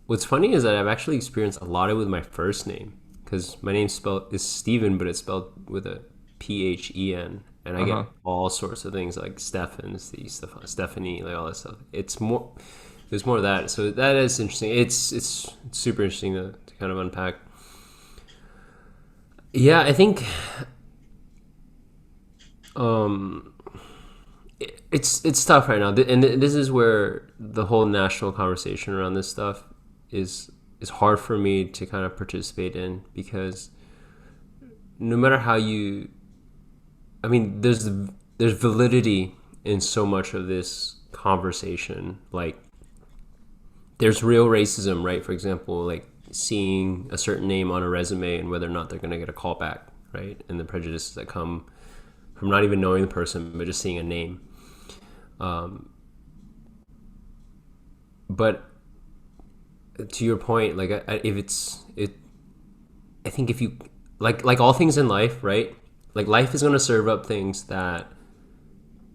What's funny is that I've actually experienced a lot of it with my first name because my name spelled is Stephen, but it's spelled with a Phen, and I get
Uh-huh.
all sorts of things like Stephanie, like all that stuff. It's more, there's more of that. So that is interesting. It's super interesting to kind of unpack. Yeah, I think um, it's tough right now, and this is where the whole national conversation around this stuff is is hard for me to kind of participate in because no matter how you, I mean, there's validity in so much of this conversation. Like, there's real racism, right? For example, like seeing a certain name on a resume and whether or not they're going to get a call back, right? And the prejudices that come from not even knowing the person, but just seeing a name. Um, but to your point, like if it's it, I think if you like all things in life, right? Like life is going to serve up things that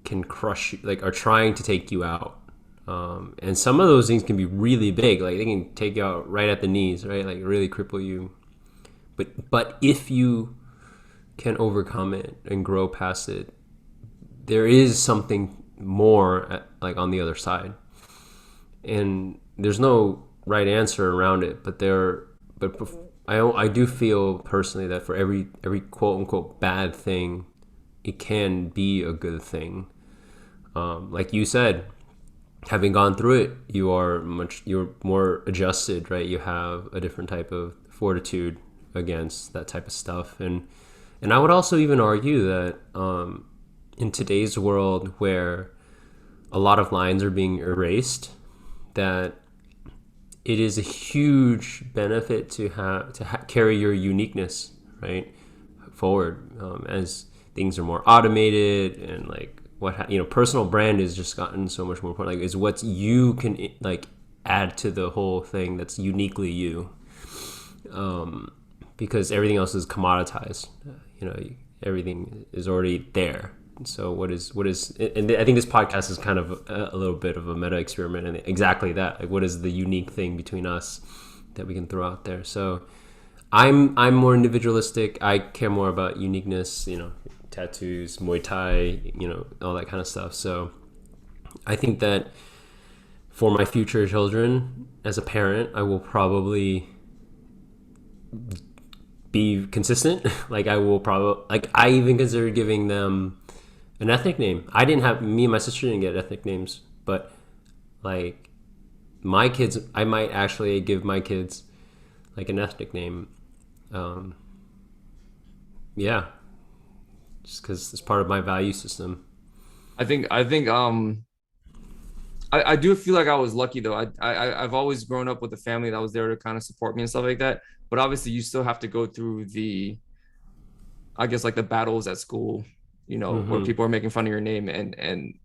can crush you, like are trying to take you out. And some of those things can be really big, like they can take you out right at the knees, right? Like really cripple you. But if you can overcome it and grow past it, there is something more like on the other side, and there's no right answer around it. But I do feel personally that for every quote unquote bad thing, it can be a good thing. Like you said, having gone through it, you're more adjusted, right? You have a different type of fortitude against that type of stuff, and I would also even argue that in today's world where a lot of lines are being erased, that it is a huge benefit to carry your uniqueness right forward as things are more automated and like personal brand has just gotten so much more important. Like is what you can like add to the whole thing that's uniquely you, because everything else is commoditized. You know, everything is already there. So and I think this podcast is kind of a little bit of a meta experiment and exactly that. Like, what is the unique thing between us that we can throw out there? So, I'm more individualistic. I care more about uniqueness. You know, tattoos, Muay Thai. You know, all that kind of stuff. So, I think that for my future children, as a parent, I will probably be consistent. Like I will probably like I even consider giving them an ethnic name. I didn't have me and my sister didn't get ethnic names, but like my kids, I might actually give my kids like an ethnic name. Um, yeah, just because it's part of my value system.
I do feel like I was lucky though. I've always grown up with a family that was there to kind of support me and stuff like that. But obviously, you still have to go through the, I guess, like the battles at school, where
Mm-hmm.
people are making fun of your name, and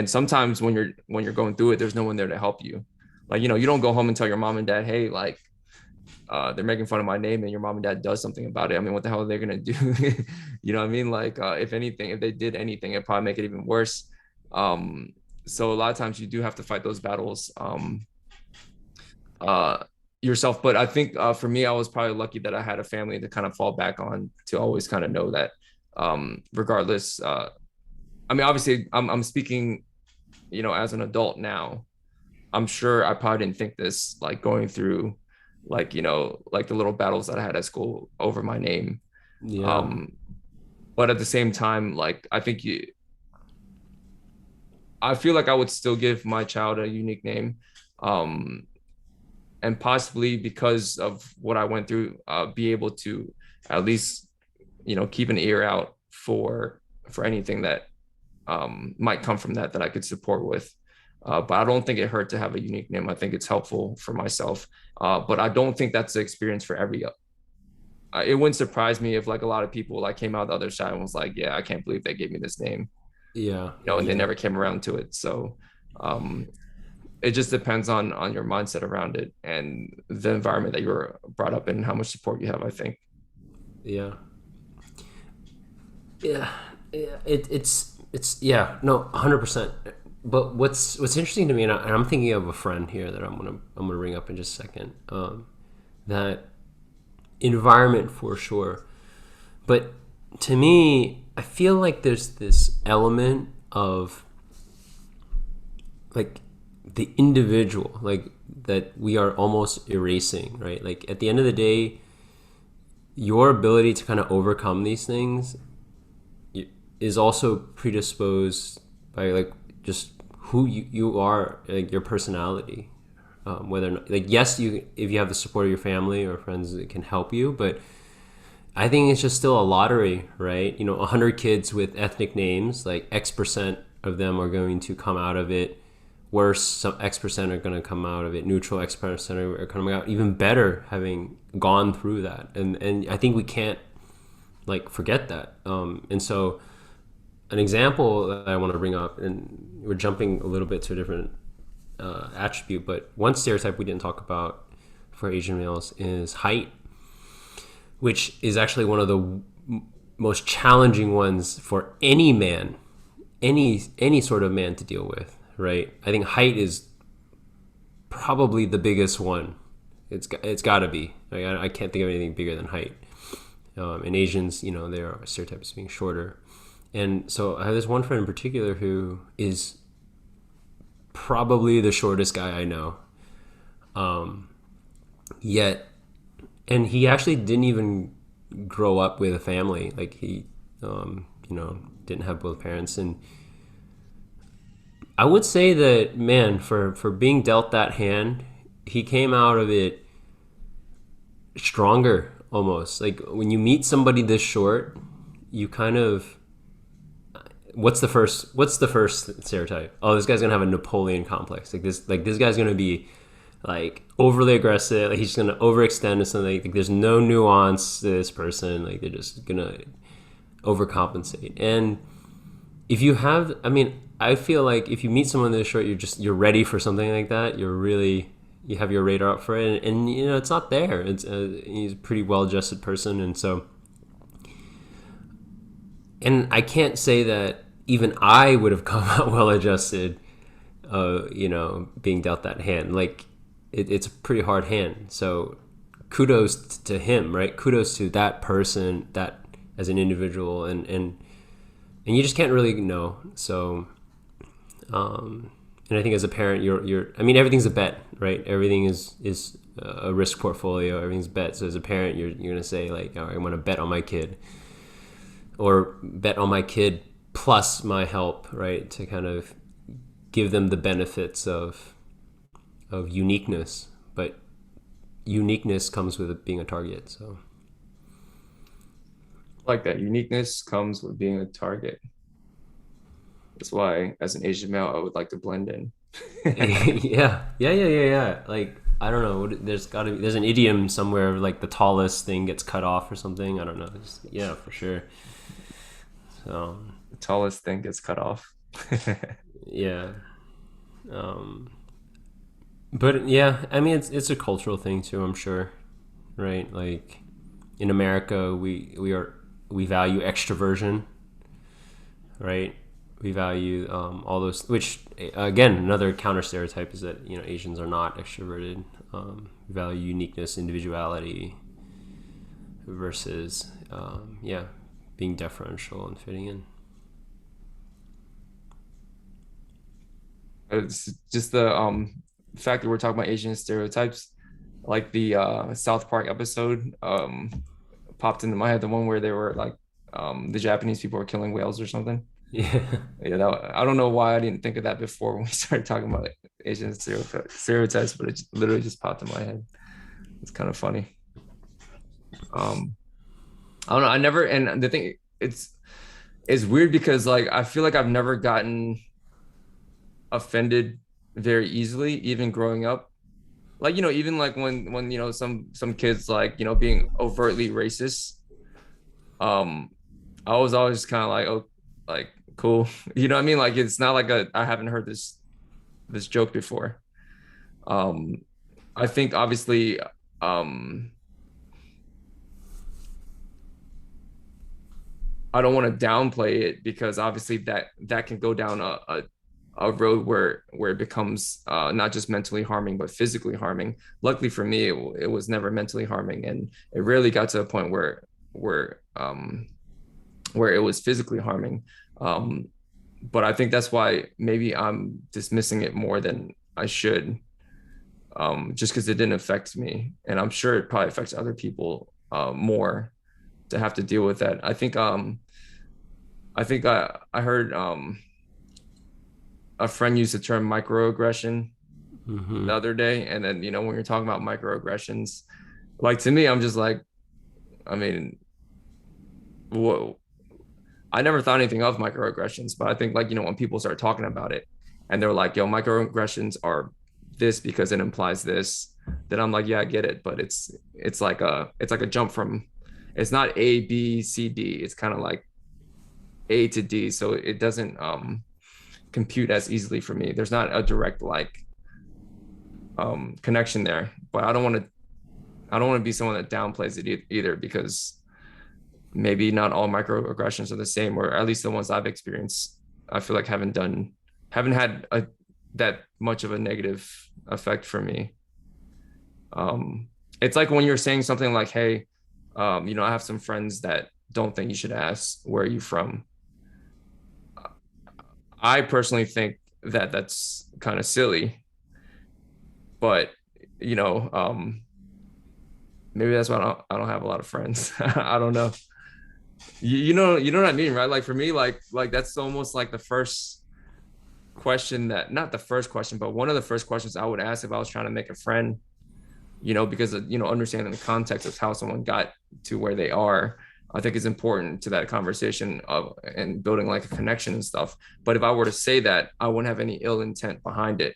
sometimes when you're going through it, there's no one there to help you. Like, you don't go home and tell your mom and dad, hey, like, they're making fun of my name, and your mom and dad does something about it. I mean, what the hell are they gonna do? You know what I mean? Like, if anything, if they did anything, it'd probably make it even worse. Um, so a lot of times you do have to fight those battles uh, yourself. But I think for me, I was probably lucky that I had a family to kind of fall back on to always kind of know that regardless. I mean, obviously, I'm speaking, as an adult now. I'm sure I probably didn't think this like going through like, like the little battles that I had at school over my name.
Yeah,
Um, but at the same time, like I feel like I would still give my child a unique name. Um, and possibly because of what I went through, be able to at least, keep an ear out for anything that might come from that I could support with. But I don't think it hurt to have a unique name. I think it's helpful for myself. But I don't think that's the experience for it wouldn't surprise me if like a lot of people like came out the other side and was like, yeah, I can't believe they gave me this name,
Yeah,
and they
yeah,
never came around to it. So um, it just depends on your mindset around it and the environment that you were brought up in, and how much support you have, I think.
yeah, yeah. Yeah. It's yeah, no, 100%. But what's interesting to me, and I'm thinking of a friend here that I'm gonna bring up in just a second. That environment for sure, but to me, I feel like there's this element of like the individual, like that we are almost erasing, right? Like at the end of the day, your ability to kind of overcome these things is also predisposed by like just who you are, like your personality. Whether or not, like, yes, you if you have the support of your family or friends, it can help you, but I think it's just still a lottery, right? 100 kids with ethnic names, like X% of them are going to come out of it worse. Some X% are going to come out of it neutral. X% are coming out even better, having gone through that. And I think we can't like forget that. And so, an example that I want to bring up, and we're jumping a little bit to a different attribute, but one stereotype we didn't talk about for Asian males is height, which is actually one of the most challenging ones for any man, any sort of man to deal with. Right? I think height is probably the biggest one. It's got to be. Like, I can't think of anything bigger than height. And Asians, there are stereotypes being shorter. And so I have this one friend in particular who is probably the shortest guy I know. Yet, and he actually didn't even grow up with a family. Like he, didn't have both parents. And I would say that, man, for being dealt that hand, he came out of it stronger almost. Like when you meet somebody this short, you kind of what's the first stereotype? Oh, this guy's gonna have a Napoleon complex. Like this guy's gonna be like overly aggressive. Like he's gonna overextend to something. Like there's no nuance to this person. Like they're just gonna overcompensate. And if you have, I mean, I feel like if you meet someone this short, you're ready for something like that. You have your radar up for it, and it's not there. He's a pretty well adjusted person, and so, and I can't say that even I would have come out well adjusted. Being dealt that hand, like it's a pretty hard hand. So kudos to him, right? Kudos to that person, that as an individual, and you just can't really know. So, and I think as a parent, I mean, everything's a bet, right? Everything is a risk portfolio. Everything's a bet. So as a parent, you're gonna say like, all right, I want to bet on my kid, or bet on my kid plus my help, right? To kind of give them the benefits of uniqueness, but uniqueness comes with being a target. So
Like that uniqueness comes with being a target. That's why, as an Asian male, I would like to blend in.
yeah. Like I don't know. There's an idiom somewhere like the tallest thing gets cut off or something. I don't know. Yeah, for sure. So
The tallest thing gets cut off.
yeah. Um, but yeah, I mean it's a cultural thing too. I'm sure, right? Like in America, we value extroversion, right? We value all those, which again, another counter stereotype is that Asians are not extroverted. We value uniqueness, individuality, versus being deferential and fitting in.
It's just the fact that we're talking about Asian stereotypes, like the South Park episode popped into my head, the one where they were like the Japanese people were killing whales or something.
Yeah,
Yeah, I don't know why I didn't think of that before when we started talking about like, Asian stereotypes, but it literally just popped in my head. It's kind of funny. Um, I don't know. I never, and the thing, it's weird because like I feel like I've never gotten offended very easily, even growing up. like, even like when some kids, like, being overtly racist. um I was always kind of like, oh, like, cool. You know what I mean? Like, it's not like I haven't heard this joke before. um I think obviously, um I don't want to downplay it, because obviously that can go down a road where it becomes, not just mentally harming but physically harming. Luckily for me, it was never mentally harming, and it rarely got to a point where um where it was physically harming. Um, but I think that's why maybe I'm dismissing it more than I should, just because it didn't affect me, and I'm sure it probably affects other people more to have to deal with that. I heard a friend use the term microaggression
Mm-hmm.
the other day, and then when you're talking about microaggressions, like, to me, I'm just like, I mean, whoa, I never thought anything of microaggressions, but I think, like, when people start talking about it and they're like, yo, microaggressions are this because it implies this, then I'm like, yeah, I get it. But it's like a jump from, it's not A, B, C, D. It's kind of like A to D. So it doesn't compute as easily for me. There's not a direct, like, connection there. But I don't want to be someone that downplays it either, because maybe not all microaggressions are the same, or at least the ones I've experienced, I feel like haven't had that much of a negative effect for me. It's like when you're saying something like, hey, I have some friends that don't think you should ask, where are you from? I personally think that that's kind of silly, but you know, maybe that's why I don't have a lot of friends. I don't know. You know what I mean, right? Like, for me, like that's almost like the first question, that not the first question, but one of the first questions I would ask if I was trying to make a friend, because of, understanding the context of how someone got to where they are, I think is important to that conversation of and building like a connection and stuff. But if I were to say that, I wouldn't have any ill intent behind it.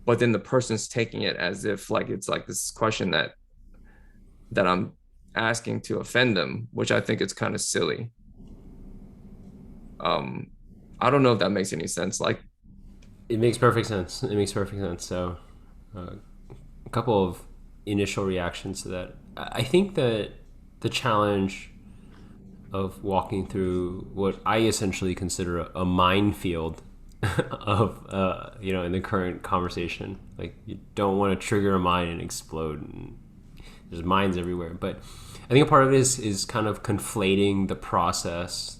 But then the person's taking it as if, like, it's like this question that I'm asking to offend them, which I think it's kind of silly. Um, I don't know if that makes any sense. Like,
It makes perfect sense. It makes perfect sense. So, uh, a couple of initial reactions to that. I think that the challenge of walking through what I essentially consider a minefield of in the current conversation. Like, you don't want to trigger a mine and explode, and there's mines everywhere. But I think a part of it is kind of conflating the process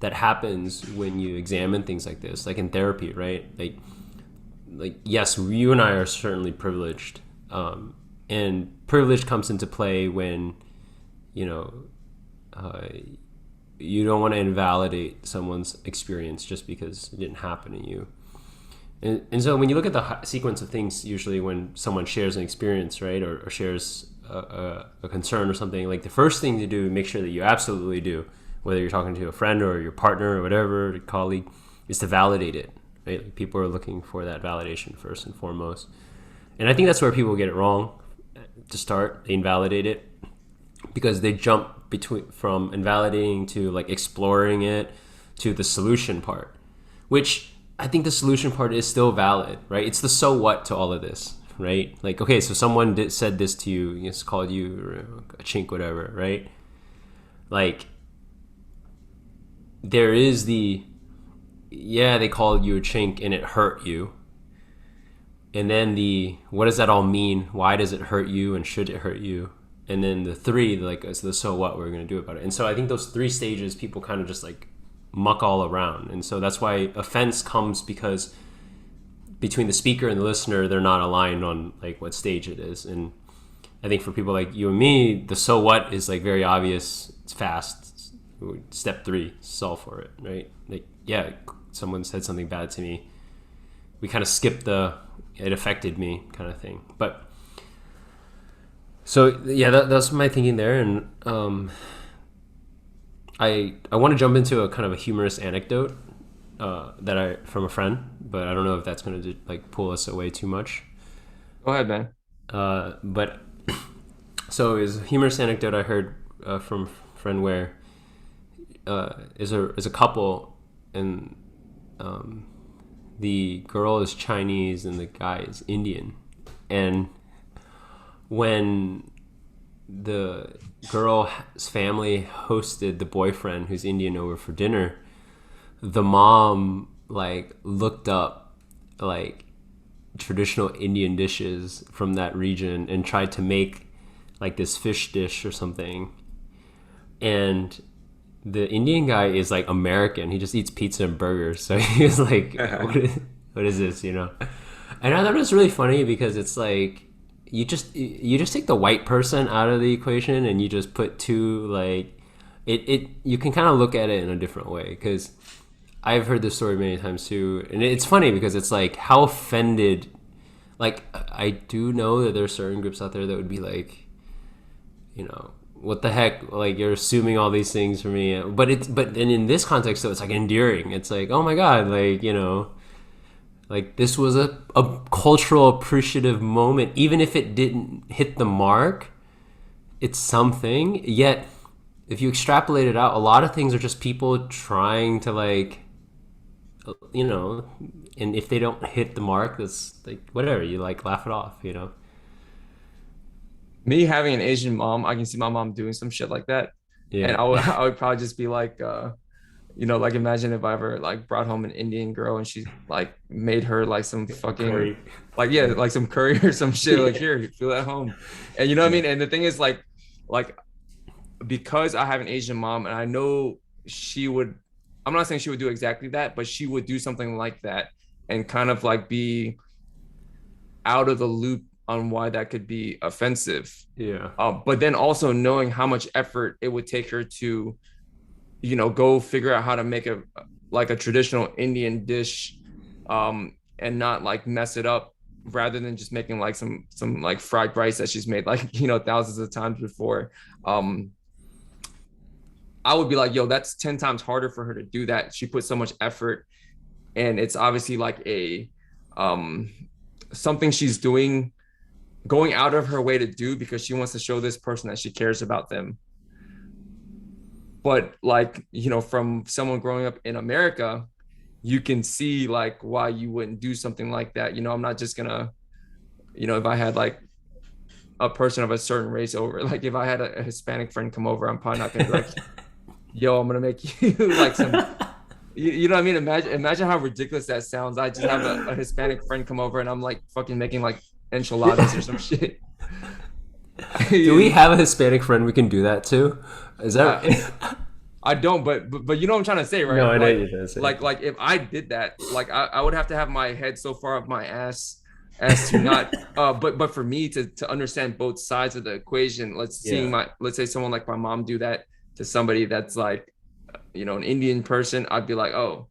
that happens when you examine things like this, like in therapy, right? Like yes, you and I are certainly privileged, and privilege comes into play when you know uh, you don't want to invalidate someone's experience just because it didn't happen to you. And so when you look at the sequence of things, usually when someone shares an experience, right, or shares a concern or something, like the first thing to do, make sure that you absolutely do, whether you're talking to a friend or your partner or whatever, a colleague, is to validate it. Right? Like, people are looking for that validation first and foremost. And I think that's where people get it wrong to start. They invalidate it because they jump between from invalidating to like exploring it to the solution part, which I think the solution part is still valid, right? It's the so what to all of this, right? Like, okay, so someone said this to you, just called you a chink, whatever, right? Like, there is the, yeah, they called you a chink and it hurt you. And then the, what does that all mean? Why does it hurt you and should it hurt you? And then the three, like, it's the so what we're going to do about it. And so I think those three stages, people kind of just like muck all around. And so that's why offense comes, because between the speaker and the listener, they're not aligned on like what stage it is. And I think for people like you and me, the so what is like very obvious. It's fast. Step three, solve for it, right? Like, yeah, someone said something bad to me. We kind of skip the it affected me kind of thing. But so yeah, that's my thinking there. And I want to jump into a kind of a humorous anecdote that I from a friend, but I don't know if that's going to like pull us away too much.
Go ahead, man.
But so is a humorous anecdote I heard from a friend where is a couple, and the girl is Chinese and the guy is Indian, and when the girl's family hosted the boyfriend who's Indian over for dinner, the mom like looked up like traditional Indian dishes from that region and tried to make like this fish dish or something. And the Indian guy is like American. He just eats pizza and burgers. So he was like, what is this, you know? And I thought it was really funny because it's like you just take the white person out of the equation and you just put two like it you can kind of look at it in a different way because I've heard this story many times too, and it's funny because it's like how offended. Like I do know that there are certain groups out there that would be like, what the heck? Like you're assuming all these things from me, but then in this context, though, it's like endearing. It's like, oh my god, like like this was a cultural appreciative moment, even if it didn't hit the mark. It's something. Yet, if you extrapolate it out, a lot of things are just people trying to like you know, and if they don't hit the mark, that's like whatever. You like laugh it off.
Me having an Asian mom, I can see my mom doing some shit like that. And
Yeah.
I would probably just be like, like imagine if I ever like brought home an Indian girl and she like made her like some fucking
Curry.
like yeah, like some curry or some shit, like
Yeah.
here, feel at home. And you know what I
Yeah.
mean? And the thing is like because I have an Asian mom and I know she would, I'm not saying she would do exactly that, but she would do something like that and kind of like be out of the loop on why that could be offensive.
Yeah.
But then also knowing how much effort it would take her to, go figure out how to make a traditional Indian dish, and not like mess it up, rather than just making like some like fried rice that she's made like thousands of times before. Um, I would be like, yo, that's 10 times harder for her to do that. She put so much effort, and it's obviously like a um something she's doing, going out of her way to do because she wants to show this person that she cares about them. But like, from someone growing up in America, you can see like why you wouldn't do something like that. I'm not just gonna, if I had like a person of a certain race over, like if I had a Hispanic friend come over, I'm probably not gonna be like, yo, I'm gonna make you like some, you know what I mean? Imagine how ridiculous that sounds. I just have a Hispanic friend come over and I'm like fucking making like enchiladas or some shit.
Do we have a Hispanic friend we can do that to? Is that?
uh, I don't, but you know what I'm trying to say,
No,
right?
I know what
Like
you're trying to say.
like if I did that, like I would have to have my head so far up my ass as to not but for me to understand both sides of the equation,
Yeah.
let's say someone like my mom do that to somebody that's like an Indian person, I'd be like, oh,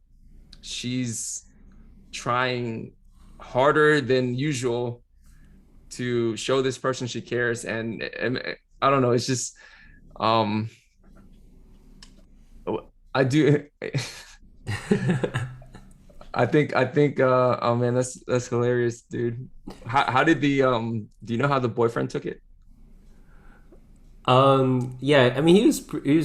she's trying harder than usual to show this person she cares, and I don't know, it's just um I do. I think oh man, that's hilarious, dude. How did the do you know how the boyfriend took it?
Yeah, I mean, he was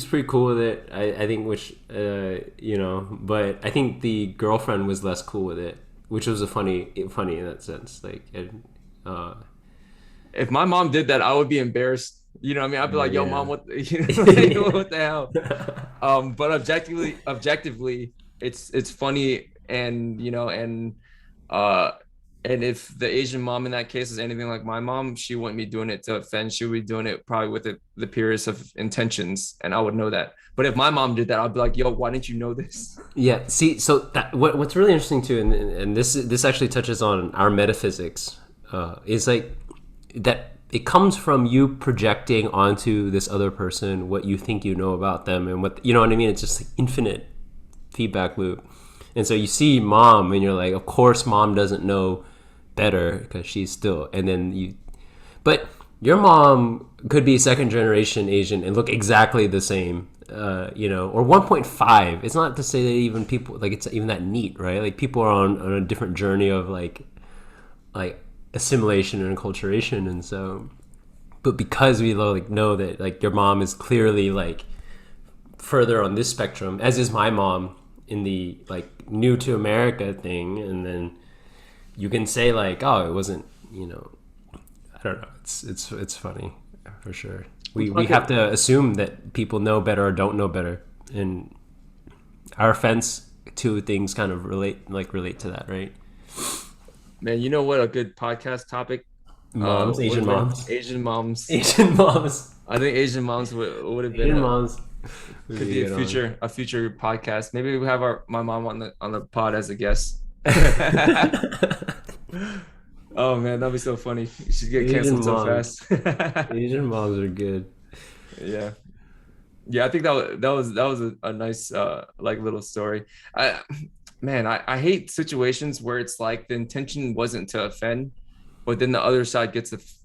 pretty cool with it. I think, which but I think the girlfriend was less cool with it, which was a funny in that sense. Like, uh,
If my mom did that, I would be embarrassed. You know what I mean? I'd be like, yo,
yeah.
mom, what like, what the hell? But objectively, it's funny, and uh and if the Asian mom in that case is anything like my mom, she wouldn't be doing it to offend. She would be doing it probably with the purest of intentions, and I would know that. But if my mom did that, I'd be like, yo, why didn't you know this?
Yeah. See, so what's really interesting too, and this actually touches on our metaphysics, is like that it comes from you projecting onto this other person what you think you know about them and what you know what I mean. It's just like infinite feedback loop. And so you see mom and you're like, of course mom doesn't know better because she's still, and then but your mom could be second generation Asian and look exactly the same, or 1.5. It's not to say that even people like it's even that neat, right? Like people are on a different journey of like assimilation and acculturation, and so, but because we like know that like your mom is clearly like further on this spectrum, as is my mom in the like new to America thing, and then you can say like, oh, it wasn't, I don't know. It's funny for sure. We
Okay,
have to assume that people know better or don't know better, and our offense to things kind of relate to that, right?
man, you know what a good podcast topic
Moms,
would
Asian
have been?
moms,
Asian moms.
Asian moms,
I think Asian moms would have been
Asian
a
moms would
could
be
be
a good one.
a future podcast. Maybe we have our my mom on the pod as a guest. Oh man, that'd be so funny. She'd get
Asian
canceled so
moms,
fast.
Asian moms are good.
Yeah. Yeah, I think that was a nice like little story. I man, I hate situations where it's like the intention wasn't to offend, but then the other side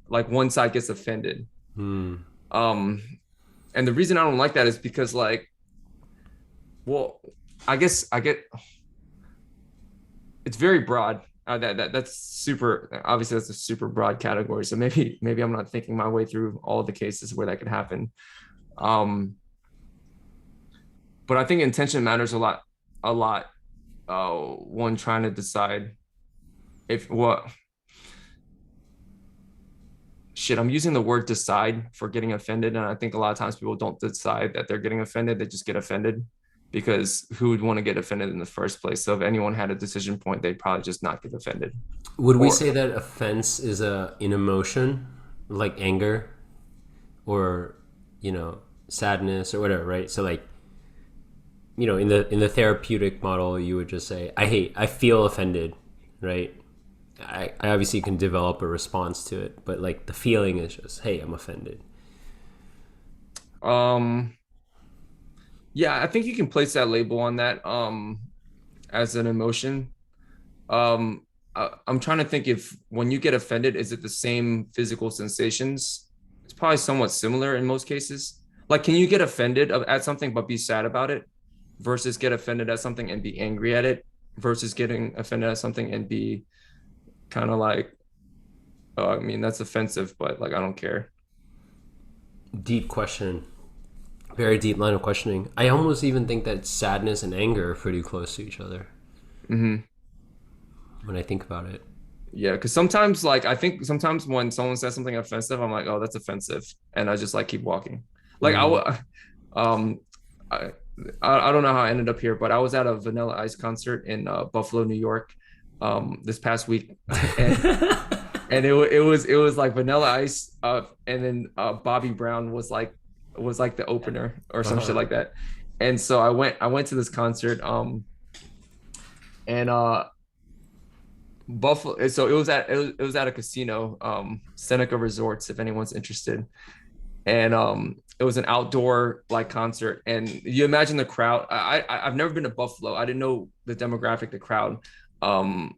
like one side gets offended.
Hmm.
Um and the reason I don't like that is because like, well, I get it's very broad. That's super obviously that's a super broad category. So maybe I'm not thinking my way through all the cases where that could happen. Um but I think intention matters a lot. One trying to decide if what shit I'm using the word decide for getting offended, and I think a lot of times people don't decide that they're getting offended; they just get offended because who would want to get offended in the first place? So if anyone had a decision point, they'd probably just not get offended.
Would we
Or
say that offense is an emotion, like anger, or sadness or whatever, right? So like in the therapeutic model, you would just say, I feel offended, right? I obviously can develop a response to it, but like the feeling is just, hey, I'm offended.
um, yeah, I think you can place that label on that as an emotion. I'm trying to think if when you get offended, is it the same physical sensations? It's probably somewhat similar in most cases. Like, can you get offended at something but be sad about it versus get offended at something and be angry at it versus getting offended at something and be kind of like, oh, I mean, that's offensive, but like, I don't care.
Deep question, very deep line of questioning. I almost even think that sadness and anger are pretty close to each other
Hmm.
when I think about it.
Yeah, because sometimes, like, I think sometimes when someone says something offensive, I'm like, oh, that's offensive, and I just like keep walking. Like
Mm.
um, I, I don't know how I ended up here, but I was at a Vanilla Ice concert in Buffalo, New York, this past week, and it was like Vanilla Ice, and then Bobby Brown was like the opener or some shit
Uh-huh.
like that, and so I went to this concert, and Buffalo. So it was at a casino, Seneca Resorts, if anyone's interested. And it was an outdoor like concert. And you imagine the crowd. I've never been to Buffalo. I didn't know the demographic, the crowd. Um,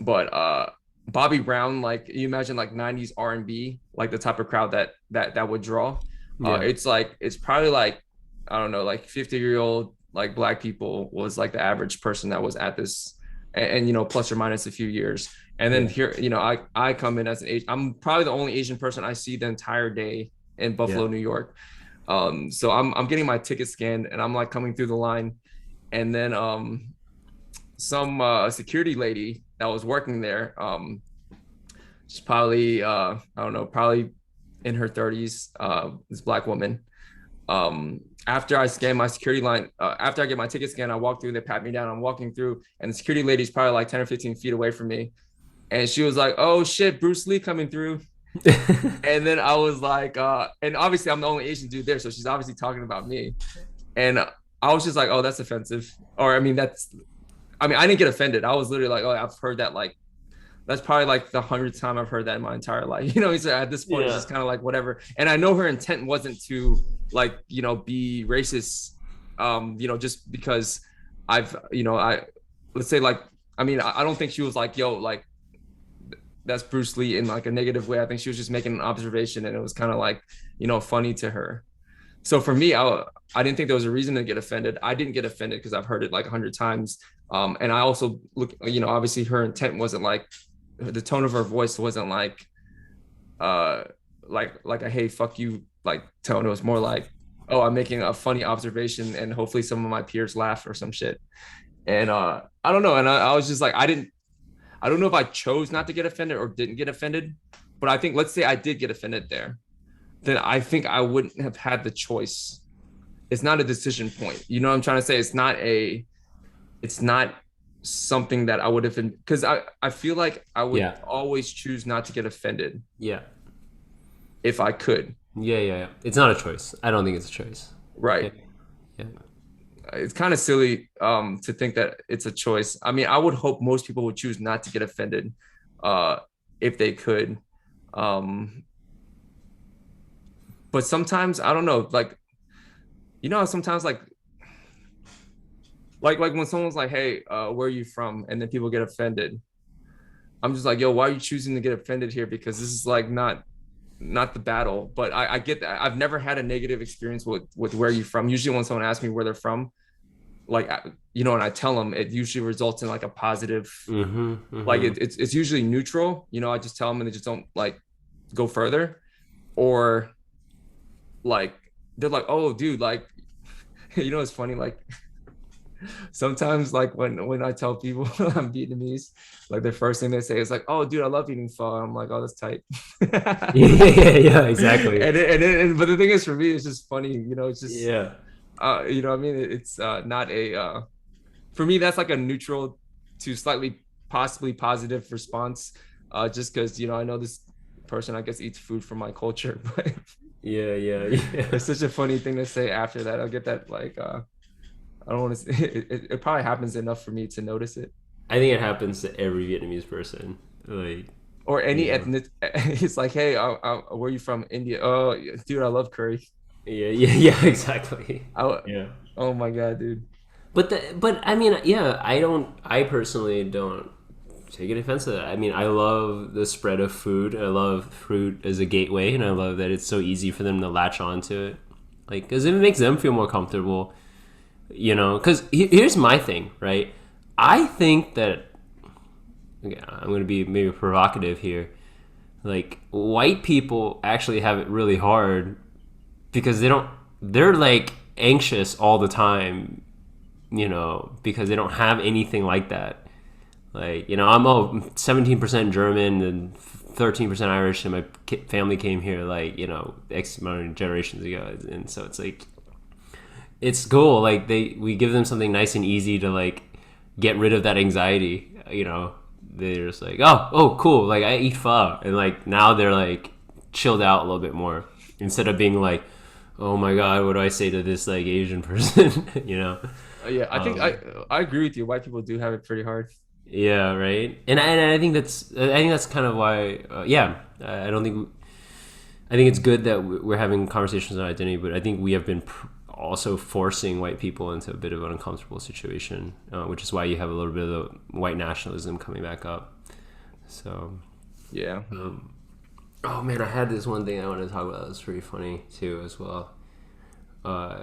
but Bobby Brown, like you imagine like 90s R&B, like the type of crowd that would draw.
Yeah.
It's like it's probably like I don't know, like 50-year-old like black people was like the average person that was at this, and you know, plus or minus a few years. And then
Yeah.
here, you know, I come in as an Asian. I'm probably the only Asian person I see the entire day in
Yeah.
Buffalo, New York. So I'm getting my ticket scanned and I'm like coming through the line, and then some security lady that was working there, she's probably I don't know, probably in her 30s, this black woman. After I scan my security line, after I get my ticket scan, I walk through, they pat me down, I'm walking through, and the security lady's probably like 10 or 15 feet away from me. And she was like, oh shit, Bruce Lee coming through. And then I was like, and obviously I'm the only Asian dude there, so she's obviously talking about me. And I was just like, oh, that's offensive. Or I mean, I mean, I didn't get offended. I was literally like, oh, I've heard that like that's probably like the 100th time I've heard that in my entire life. You know, so at this point, it's
Yeah.
just kind of like whatever. And I know her intent wasn't to like, you know, be racist, you know, just because you know, let's say like, I mean, I don't think she was like, yo, like, that's Bruce Lee in like a negative way. I think she was just making an observation and it was kind of like, you know, funny to her. So for me, I didn't think there was a reason to get offended. I didn't get offended because I've heard it like 100 times. And I also look, you know, obviously her intent wasn't like the tone of her voice wasn't uh like a hey fuck you like tone. It was more like, oh, I'm making a funny observation and hopefully some of my peers laugh or some shit. And I don't know. And I was just like, I don't know if I chose not to get offended or didn't get offended, but I think let's say I did get offended there, then I think I wouldn't have had the choice. It's not a decision point. You know what I'm trying to say? It's not something that I would have been, because I feel like I would
Yeah.
always choose not to get offended
Yeah.
if I could.
Yeah. Yeah. Yeah. It's not a choice. I don't think it's a choice. Yeah.
Right.
Yeah.
It's kind of silly to think that it's a choice. I mean, I would hope most people would choose not to get offended uh, if they could. Um, but sometimes I don't know, like sometimes like when someone's like, "Hey, where are you from?" and then people get offended. I'm just like, "Yo, why are you choosing to get offended here? Because this is like not the battle." But I get that. I've never had a negative experience with where you from. Usually, when someone asks me where they're from, like and I tell them, it usually results in like a positive,
Mm-hmm.
like
Mm-hmm.
it's usually neutral. I just tell them and they just don't like go further, or like they're like, "Oh, dude, like." It's funny, like sometimes like when I tell people I'm Vietnamese, like the first thing they say is like, "Oh, dude, I love eating pho." I'm like, "Oh, that's tight."
Yeah. Yeah. Yeah. Exactly.
But the thing is, for me, it's just funny. It's just
Yeah.
what I mean, it's not a for me. That's like a neutral to slightly possibly positive response. Just because I know this person, I guess, eats food from my culture, but
Yeah. Yeah.
it's
Yeah.
such a funny thing to say after that. I'll get that like I don't want to. It probably happens enough for me to notice it.
I think it happens to every Vietnamese person. Like,
Or any
you know.
ethnic, it's like, hey, where are you from? India. Oh, dude, I love curry.
Yeah. Yeah. Yeah. Exactly.
I,
Yeah.
oh my god, dude.
But I mean, yeah, I personally don't take an offense to that. I mean, I love the spread of food. I love fruit as a gateway, and I love that it's so easy for them to latch onto it. Like, because it makes them feel more comfortable, Because here's my thing, right? I think that, okay, I'm going to be maybe provocative here. Like, white people actually have it really hard because they're like anxious all the time, because they don't have anything like that. Like, I'm 17% German and 13% Irish, and my family came here like, X amount of generations ago. And so it's like, it's cool. Like, we give them something nice and easy to like get rid of that anxiety. They're just like, oh, cool. Like, I eat pho. And like, now they're like chilled out a little bit more instead of being like, oh my God, what do I say to this like Asian person?
Yeah, I think I
Um,
I agree with you. White people do have it pretty hard.
Yeah, right. And I think that's kind of why. Yeah, I don't think. I think it's good that we're having conversations on identity, but I think we have been also forcing white people into a bit of an uncomfortable situation, which is why you have a little bit of the white nationalism coming back up. So,
Yeah.
oh man, I had this one thing I wanted to talk about. That was pretty funny too, as well. Uh,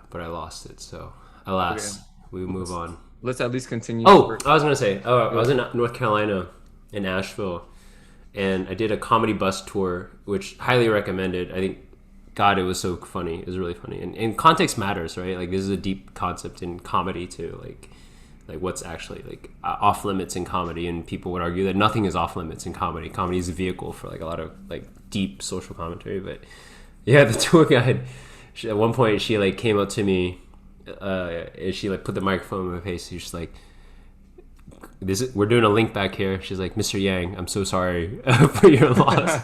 but I lost it. So,
Okay.
alas, we move
Let's
on.
let's at least continue
Oh,
for.
I was gonna say, I was
Go.
in North Carolina, in Asheville, and I did a comedy bus tour, which highly recommended. I think, God, it was so funny. It was really funny, and context matters, right? Like, this is a deep concept in comedy too. Like what's actually like off limits in comedy, and people would argue that nothing is off limits in comedy. Comedy is a vehicle for like a lot of like deep social commentary. But yeah, the tour guide, at one point she like came up to me, and she like put the microphone in my face. She's like, we're doing a link back here. She's like, Mr. Yang, I'm so sorry for your loss.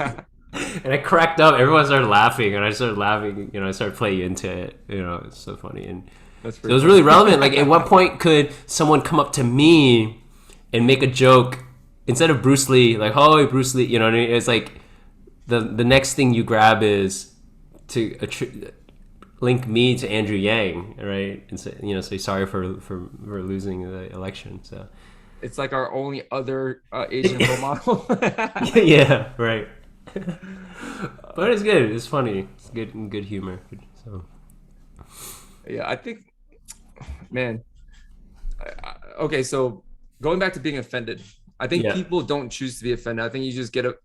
And I cracked up. Everyone started laughing, and I started laughing. I started playing into it. It's so funny, and
That's
so it
pretty
was
funny.
really relevant. Like, at what point could someone come up to me and make a joke instead of Bruce Lee? Like, oh, Bruce Lee. You know what I mean? It's like the next thing you grab is to link me to Andrew Yang, right? And say sorry for losing the election. So
It's like our only other Asian role model.
yeah, right. But it's good. It's funny. It's good humor. So
Yeah, I think, man. Okay, so going back to being offended, I think
Yeah.
people don't choose to be offended. I think you just get a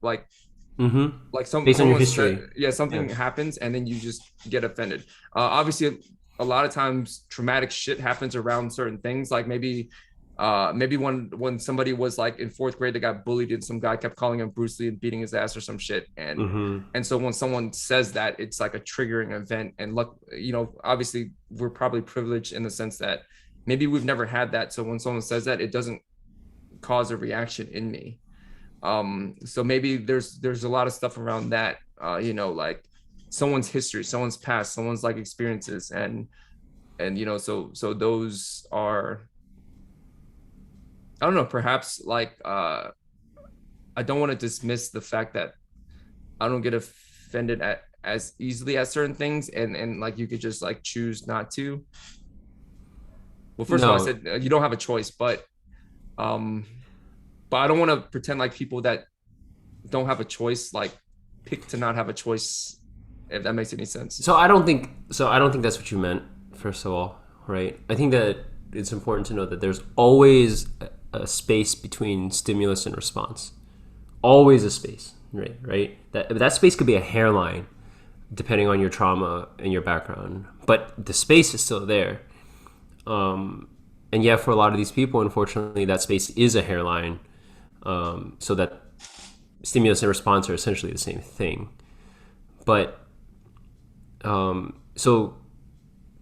Mm-hmm.
like
Based on your
someone said,
history.
yeah,
Yeah.
something happens and then you just get offended. Obviously, a lot of times traumatic shit happens around certain things, like maybe when somebody was like in fourth grade, they got bullied and some guy kept calling him Bruce Lee and beating his ass or some shit.
Mm-hmm.
And so when someone says that, it's like a triggering event. And look, obviously we're probably privileged in the sense that maybe we've never had that. So when someone says that, it doesn't cause a reaction in me. So maybe there's a lot of stuff around that, like someone's history, someone's past, someone's like experiences, and so those are, I don't know, perhaps like I don't want to dismiss the fact that I don't get offended at as easily at certain things, and like you could just like choose not to. Well, first of all, I
No.
said you don't have a choice, um but I don't want to pretend like people that don't have a choice like pick to not have a choice, if that makes any sense.
I don't think that's what you meant, first of all, right? I think that it's important to know that there's always a space between stimulus and response. Always a space, right? Right? That space could be a hairline depending on your trauma and your background, but the space is still there. And yeah, for a lot of these people, unfortunately, that space is a hairline. So that stimulus and response are essentially the same thing. But so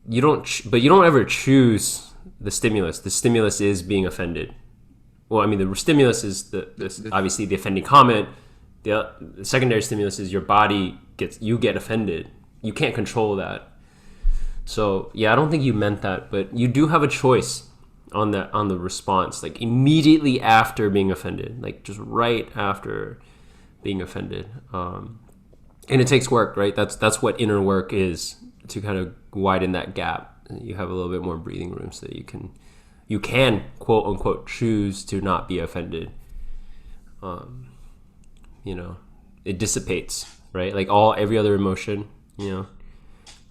but you don't ever choose the stimulus. The stimulus is being offended. Well, I mean, the stimulus is obviously the offending comment. The secondary stimulus is your body you get offended. You can't control that. So yeah, I don't think you meant that, but you do have a choice on the response, like immediately after being offended, like just right after being offended. And it takes work, right? That's what inner work is, to kind of widen that gap. You have a little bit more breathing room so that you can quote unquote choose to not be offended. You know, it dissipates, right? Like every other emotion,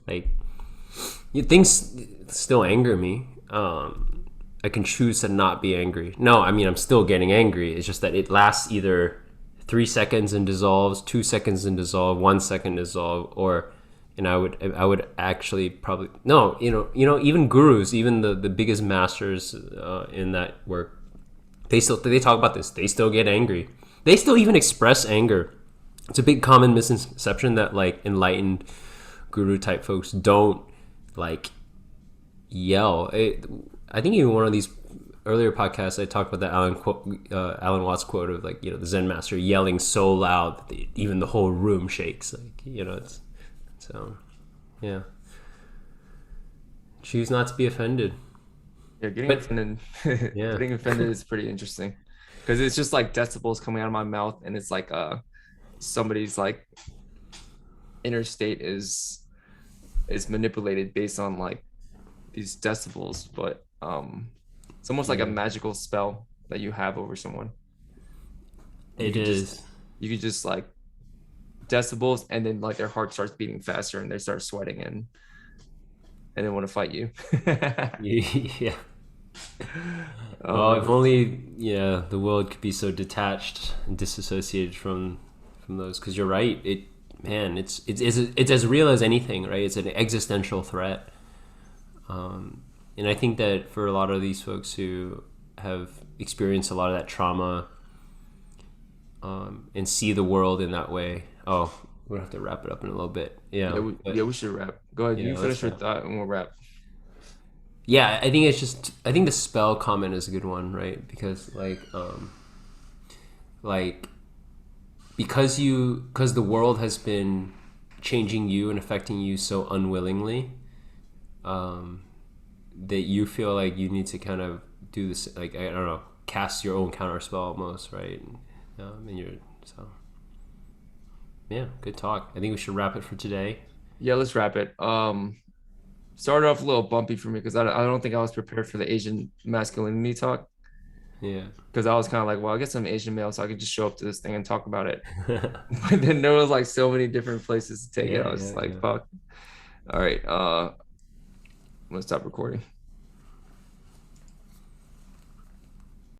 like things still anger me. I can choose to not be angry. No, I mean, I'm still getting angry. It's just that it lasts either 3 seconds and dissolves, 2 seconds and dissolve, 1 second dissolve, or and I would actually probably no, even gurus, even the biggest masters in that work, they talk about this. They still get angry. They still even express anger. It's a big common misconception that like enlightened guru type folks don't like yell. I think even one of these earlier podcasts I talked about the Alan Watts quote of like, the Zen master yelling so loud that even the whole room shakes. Like, it's so yeah. Choose not to be offended.
Yeah, getting
But
offended,
yeah.
getting offended is pretty interesting because it's just like decibels coming out of my mouth, and it's like somebody's like inner state is manipulated based on like these decibels, but it's almost like a
Yeah.
magical spell that you have over someone. You
It
could just
is.
you could just like decibels, and then like their heart starts beating faster and they start sweating and they want to fight you.
Yeah.
Oh
Oh, if
man.
only, yeah, the world could be so detached and disassociated from those. Because you're right. Man, it's as real as anything, right? It's an existential threat. And I think that for a lot of these folks who have experienced a lot of that trauma, and see the world in that way. Oh, we'll have to wrap it up in a little bit.
Yeah,
Yeah,
yeah,
but
we should wrap. Go ahead, you
yeah,
finish
let's
your
wrap.
thought and we'll wrap.
Yeah, I think I think the spell comment is a good one, right? Because like because the world has been changing you and affecting you so unwillingly, um, that you feel like you need to kind of do this, like, I don't know, cast your own counter spell almost, right? And you're so yeah, good talk. I think we should wrap it for today.
Yeah, let's wrap it. Started off a little bumpy for me because I don't think I was prepared for the Asian masculinity talk,
Yeah.
because I was kind of like, well, I guess I'm Asian male, so I could just show up to this thing and talk about it. But then there was like so many different places to take it.
Yeah,
I was
yeah,
like,
yeah.
fuck. All right, I'm gonna stop recording.